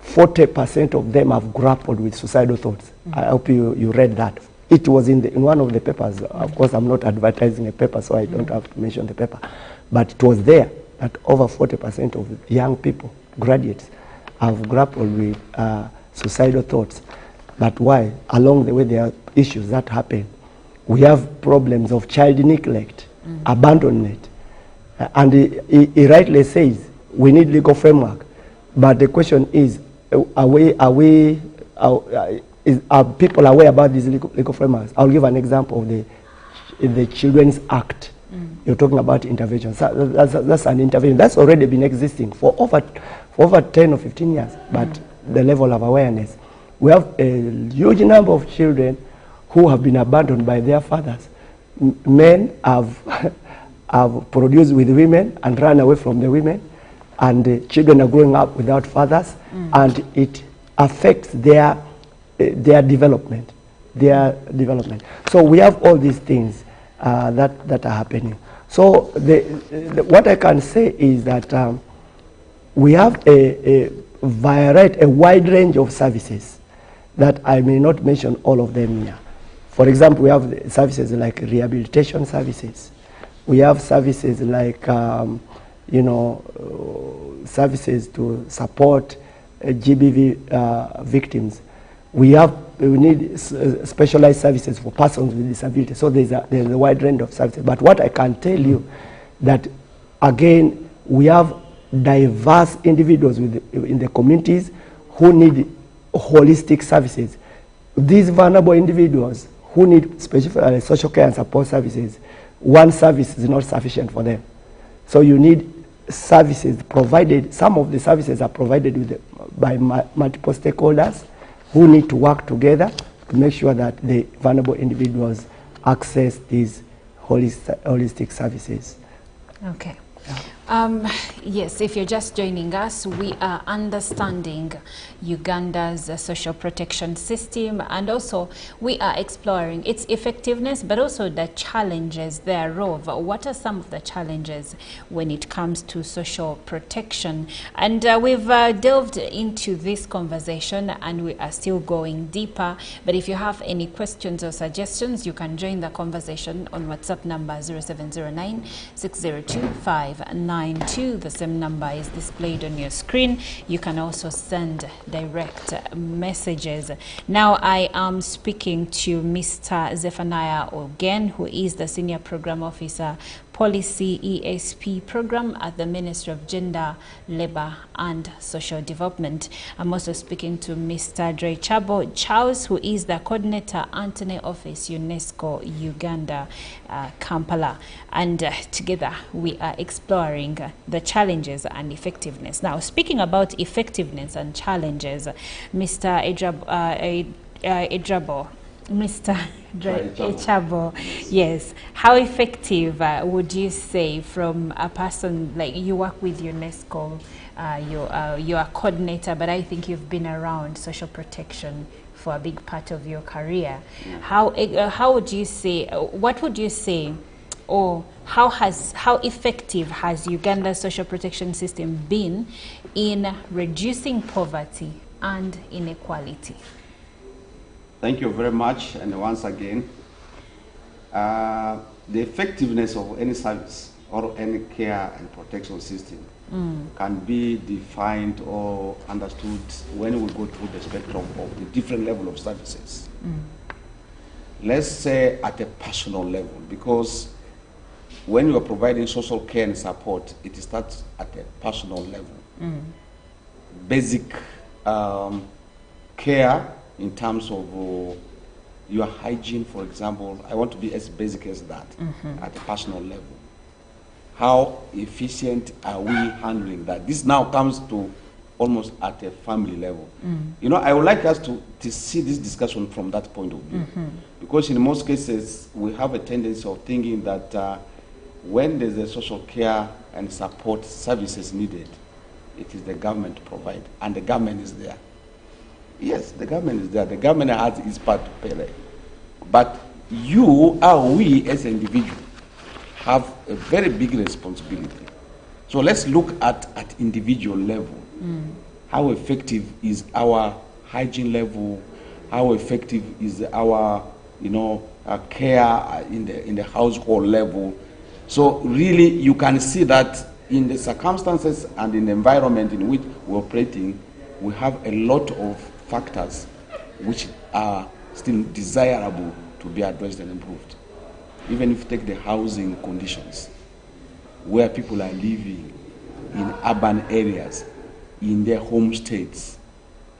40% of them have grappled with suicidal thoughts. I hope you read that. It was in one of the papers. Of course, I'm not advertising a paper, so I don't have to mention the paper. But it was there that over 40% of young people, graduates, have grappled with suicidal thoughts. But why? Along the way, there are issues that happen. We have problems of child neglect, abandonment. And he rightly says we need legal framework. But the question is, are people aware about these legal frameworks? I'll give an example of the Children's Act. You're talking about intervention. That's an intervention that's already been existing for over 10 or 15 years. But the level of awareness, we have a huge number of children who have been abandoned by their fathers. Men have produced with women and run away from the women, and the children are growing up without fathers, and it affects their development. So we have all these things that are happening. So what I can say is that we have a wide range of services that I may not mention all of them here. For example, we have services like rehabilitation services. We have services like services to support GBV victims. We need specialized services for persons with disability. So there's a wide range of services. But what I can tell you that, again, we have diverse individuals in the communities who need holistic services. These vulnerable individuals who need specific social care and support services, one service is not sufficient for them. So you need services provided. Some of the services are provided by multiple stakeholders who need to work together to make sure that the vulnerable individuals access these holistic services. Okay. Yes, if you're just joining us, we are understanding Uganda's social protection system, and also we are exploring its effectiveness, but also the challenges thereof. What are some of the challenges when it comes to social protection? And we've delved into this conversation, and we are still going deeper. But if you have any questions or suggestions, you can join the conversation on WhatsApp number 0709 602 592. The same number is displayed on your screen. You can also send direct messages. Now I am speaking to Mr. Zephaniah Ogen, who is the Senior Program Officer, Policy ESP Program at the Ministry of Gender, Labor and Social Development. I'm also speaking to Mr. Dre Chabo Charles, who is the Coordinator, Antony Office, UNESCO, Uganda, Kampala. And together we are exploring the challenges and effectiveness. Now, speaking about effectiveness and challenges, Mr. Mr. Echabo, yes. How effective would you say, from a person like you work with UNESCO, you're a coordinator, but I think you've been around social protection for a big part of your career. How would you say? What would you say? Or how effective has Uganda's social protection system been in reducing poverty and inequality? Thank you very much. And once again, the effectiveness of any service or any care and protection system can be defined or understood when we go through the spectrum of the different level of services. Let's say at a personal level, because when you are providing social care and support, it starts at a personal level. Basic care in terms of your hygiene, for example. I want to be as basic as that at a personal level. how efficient are we handling that? This now comes to almost at a family level. You know, I would like us to see this discussion from that point of view. Because in most cases, we have a tendency of thinking that when there's a social care and support services needed, it is the government to provide, and the government is there. Yes, the government is there. The government has its part to play. But we as an individual have a very big responsibility. So let's look at individual level. How effective is our hygiene level? How effective is our, care in the household level? So really, you can see that in the circumstances and in the environment in which we're operating, we have a lot of factors which are still desirable to be addressed and improved. Even if you take the housing conditions, where people are living in urban areas, in their home states,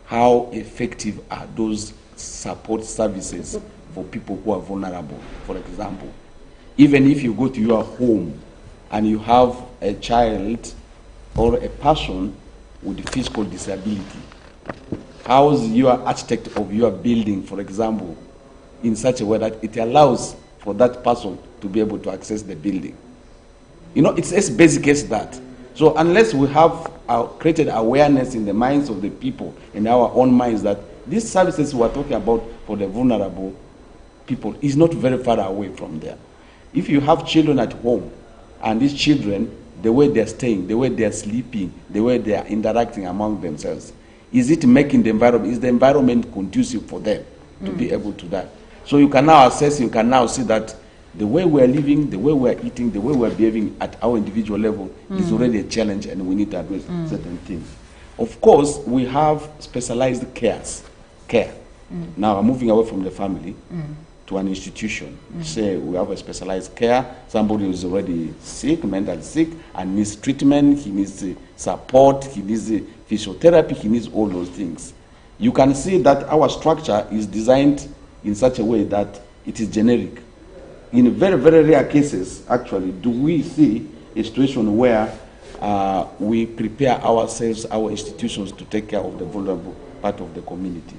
how effective are those support services for people who are vulnerable? For example, even if you go to your home and you have a child or a person with a physical disability, how is your architect of your building, for example, in such a way that it allows for that person to be able to access the building? You know, it's as basic as that. So unless we have created awareness in the minds of the people, in our own minds, that these services we're talking about for the vulnerable people is not very far away from there. If you have children at home, and these children, the way they're staying, the way they're sleeping, the way they're interacting among themselves, is it making the environment, is the environment conducive for them to be able to that? So you can now assess, you can now see that the way we're living, the way we're eating, the way we're behaving at our individual level is already a challenge, and we need to address certain things. Of course, we have specialized care. Now I'm moving away from the family to an institution. Say we have a specialized care, somebody who is already sick, mentally sick, and needs treatment, he needs support, he needs physiotherapy, he needs all those things. You can see that our structure is designed in such a way that it is generic. In very, very rare cases, actually, do we see a situation where we prepare ourselves, our institutions, to take care of the vulnerable part of the community.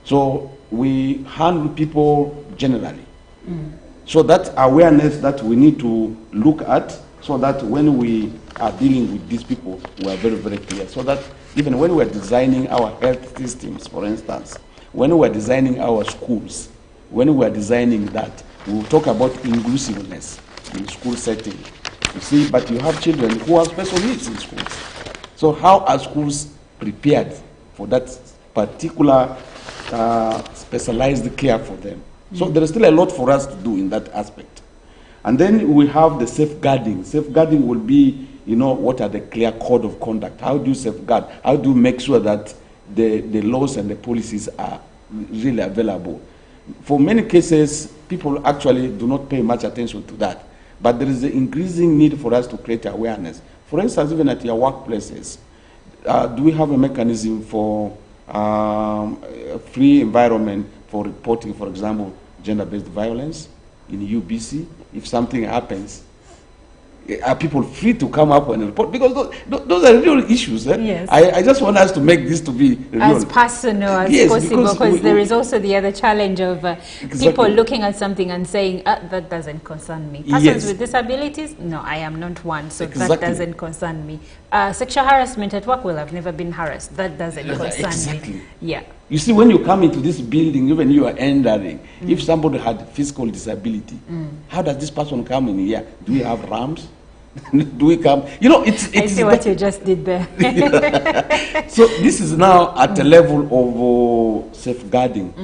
So we handle people generally. So that awareness that we need to look at, so that when we are dealing with these people, we are very, very clear. So that even when we are designing our health systems, for instance, when we are designing our schools, when we are designing that, we will talk about inclusiveness in school setting. You see, but you have children who have special needs in schools. So how are schools prepared for that particular specialized care for them? So there is still a lot for us to do in that aspect. And then we have the safeguarding. Safeguarding will be, what are the clear code of conduct? How do you safeguard? How do you make sure that the laws and the policies are really available? For many cases, people actually do not pay much attention to that. But there is an increasing need for us to create awareness. For instance, even at your workplaces, do we have a mechanism for a free environment for reporting, for example, gender-based violence in UBC? If something happens, are people free to come up and report? Because those are real issues. Yes. I just want us to make this to be real. As personal as possible, because there is also the other challenge of people looking at something and saying, that doesn't concern me. Persons with disabilities, no, I am not one, so that doesn't concern me. Sexual harassment at work, well, I've never been harassed. That doesn't concern me. Yeah. You see, when you come into this building, even you are entering, if somebody had physical disability, how does this person come in here? Do we have ramps? Do we come? It's I see what you just did there. So this is now at the level of safeguarding,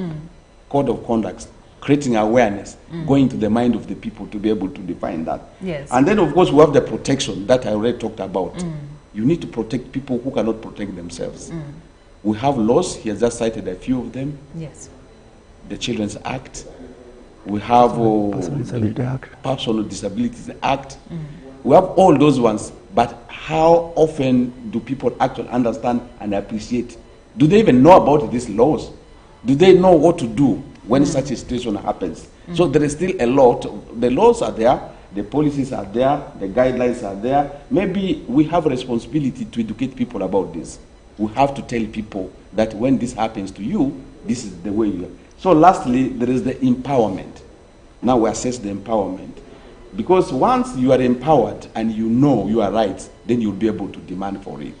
code of conduct, creating awareness, going to the mind of the people to be able to define that. Yes. And then, of course, we have the protection that I already talked about. You need to protect people who cannot protect themselves. We have laws. He has just cited a few of them. Yes. The Children's Act. We have Personal Disabilities Act. We have all those ones. But how often do people actually understand and appreciate? Do they even know about these laws? Do they know what to do when such a situation happens? So there is still a lot. The laws are there, The policies are there, the guidelines are there. Maybe we have a responsibility to educate people about this. We have to tell people that when this happens to you, this is the way you are. So lastly, there is the empowerment. Now we assess the empowerment. Because once you are empowered and you know your rights, then you'll be able to demand for it.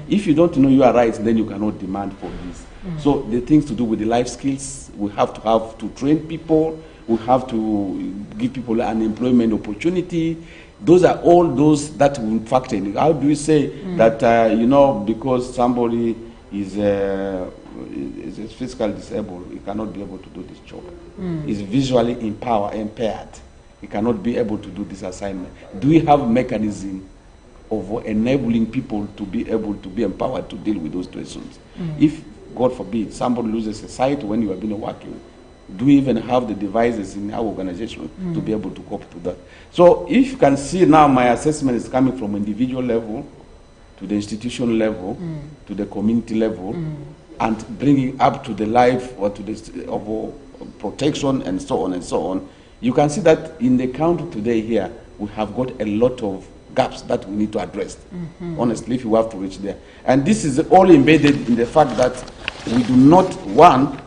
If you don't know your rights, then you cannot demand for this. So the things to do with the life skills, we have to train people, we have to give people an employment opportunity. Those are all those that will factor in. How do we say that, you know, because somebody is physically disabled, he cannot be able to do this job. Is visually impaired. He cannot be able to do this assignment. Do we have mechanism of enabling people to be able to be empowered to deal with those situations? If, God forbid, somebody loses a sight when you have been working, do we even have the devices in our organization to be able to cope to that? So if you can see now, my assessment is coming from individual level to the institution level to the community level and bringing up to the life or to the of protection and so on and so on. You can see that in the country today here, we have got a lot of gaps that we need to address. Honestly, if you have to reach there. And this is all embedded in the fact that we do not, one,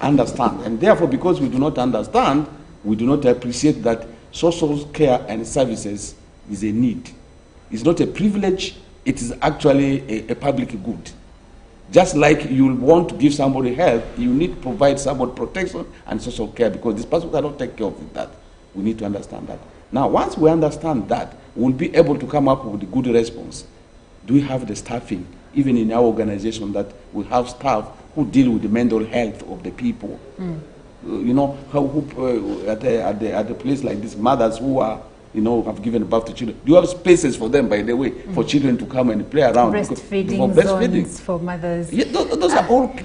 understand. And therefore, because we do not understand, we do not appreciate that social care and services is a need. It's not a privilege, it is actually a public good. Just like you want to give somebody help, you need to provide somebody protection and social care because this person cannot take care of that. We need to understand that. Now, once we understand that, we'll be able to come up with a good response. Do we have the staffing, even in our organization, that we have staff who deal with the mental health of the people? You know, at a place like this, mothers who are, you know, have given birth to children. Do you have spaces for them, by the way, for children to come and play around? Breastfeeding zones for mothers. Yeah, those are all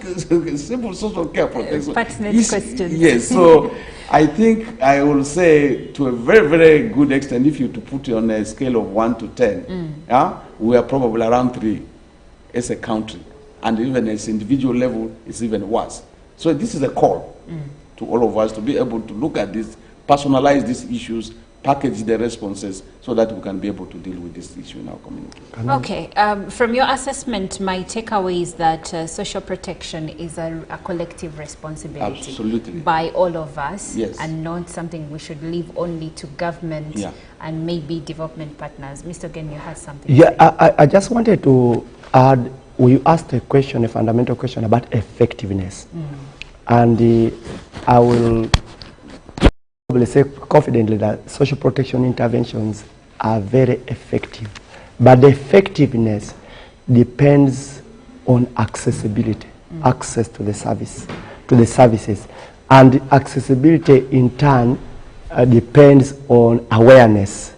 simple social care protection. Pertinent questions. Yes, so I think I will say to a very, very good extent, if you to put it on a scale of 1 to 10, we are probably around 3 as a country. And even as individual level, it's even worse. So this is a call to all of us to be able to look at this, personalize these issues, package the responses so that we can be able to deal with this issue in our community. Okay, from your assessment, my takeaway is that social protection is a collective responsibility. Absolutely. By all of us, yes, and not something we should leave only to government and maybe development partners. Mr. Gen, you had something. Yeah, I just wanted to add, we asked a question, a fundamental question about effectiveness. And I will probably say confidently that social protection interventions are very effective. But the effectiveness depends on accessibility, access to the services. And accessibility in turn depends on awareness.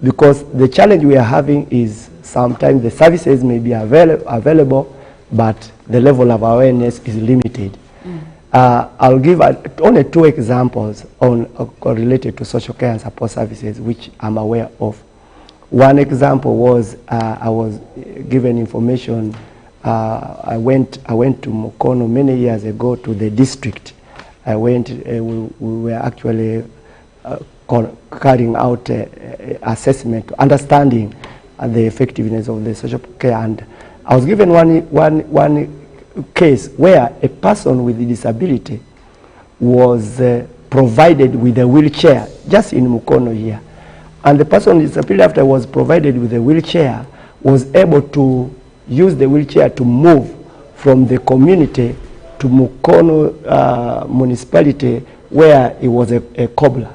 Because the challenge we are having is sometimes the services may be available, but the level of awareness is limited. I'll give only 2 examples related to social care and support services which I'm aware of. One example was I was given information. I went to Mukono many years ago to the district. I went. We were actually carrying out assessment, understanding the effectiveness of the social care, and I was given one case where a person with a disability was provided with a wheelchair just in Mukono here, and the person with disability, after was provided with a wheelchair, was able to use the wheelchair to move from the community to Mukono municipality where he was a cobbler.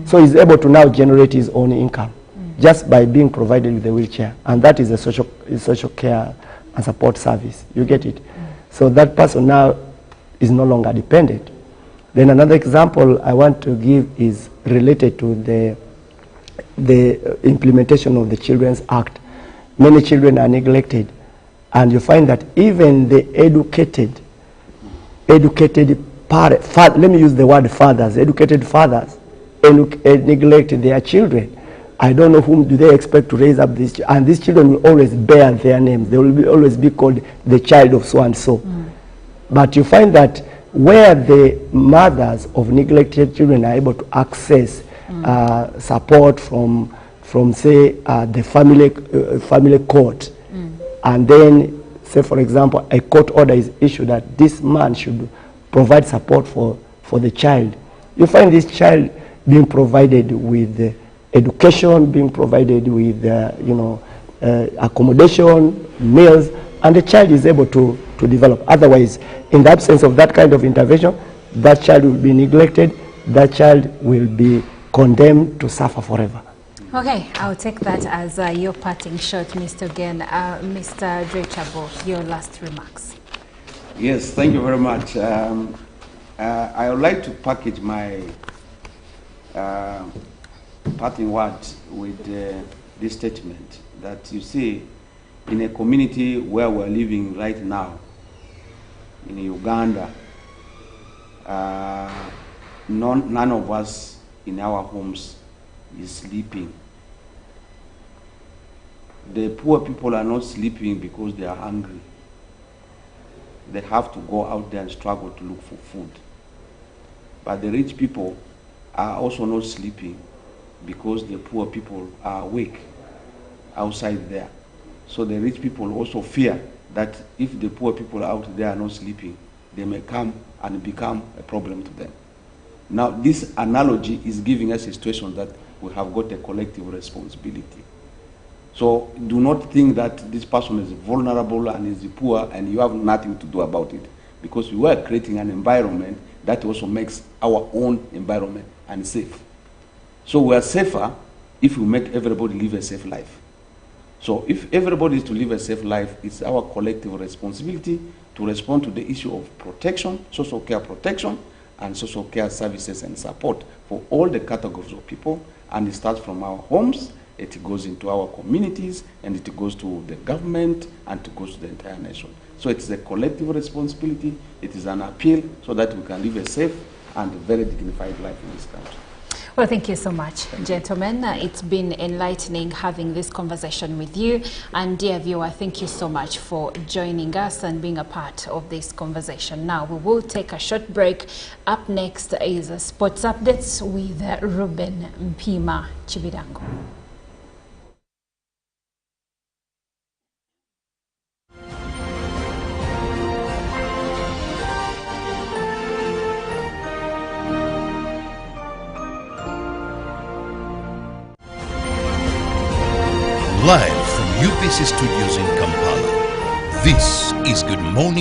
So he's able to now generate his own income just by being provided with a wheelchair, and that is a social care and support service. You get it? So that person now is no longer dependent. Then another example I want to give is related to the implementation of the Children's Act. Many children are neglected, and you find that even the educated parents, let me use the word fathers, educated fathers neglect their children. I don't know whom do they expect to raise up these children, and these children will always bear their names. They will always be called the child of so and so. But you find that where the mothers of neglected children are able to access support from say the family court, and then say for example a court order is issued that this man should provide support for the child, you find this child being provided with education, being provided with accommodation, meals, and the child is able to develop. Otherwise, in the absence of that kind of intervention, that child will be neglected, that child will be condemned to suffer forever. Okay, I'll take that as your parting shot, Mr. Gen. Mr. Drechabo, your last remarks. Yes, thank you very much. I would like to package my parting words with this statement that you see in a community where we're living right now, in Uganda, none of us in our homes is sleeping. The poor people are not sleeping because they are hungry. They have to go out there and struggle to look for food. But the rich people are also not sleeping because the poor people are awake outside there. So the rich people also fear that if the poor people out there are not sleeping, they may come and become a problem to them. Now, this analogy is giving us a situation that we have got a collective responsibility. So do not think that this person is vulnerable and is poor and you have nothing to do about it, because we are creating an environment that also makes our own environment unsafe. So we are safer if we make everybody live a safe life. So if everybody is to live a safe life, it's our collective responsibility to respond to the issue of protection, social care protection, and social care services and support for all the categories of people. And it starts from our homes, it goes into our communities, and it goes to the government, and it goes to the entire nation. So it's a collective responsibility. It is an appeal so that we can live a safe and very dignified life in this country. Well, thank you so much, gentlemen. It's been enlightening having this conversation with you. And dear viewer, thank you so much for joining us and being a part of this conversation. Now, we will take a short break. Up next is Sports Updates with Ruben Mpima Chibidango. Live from UPC Studios in Kampala, this is Good Morning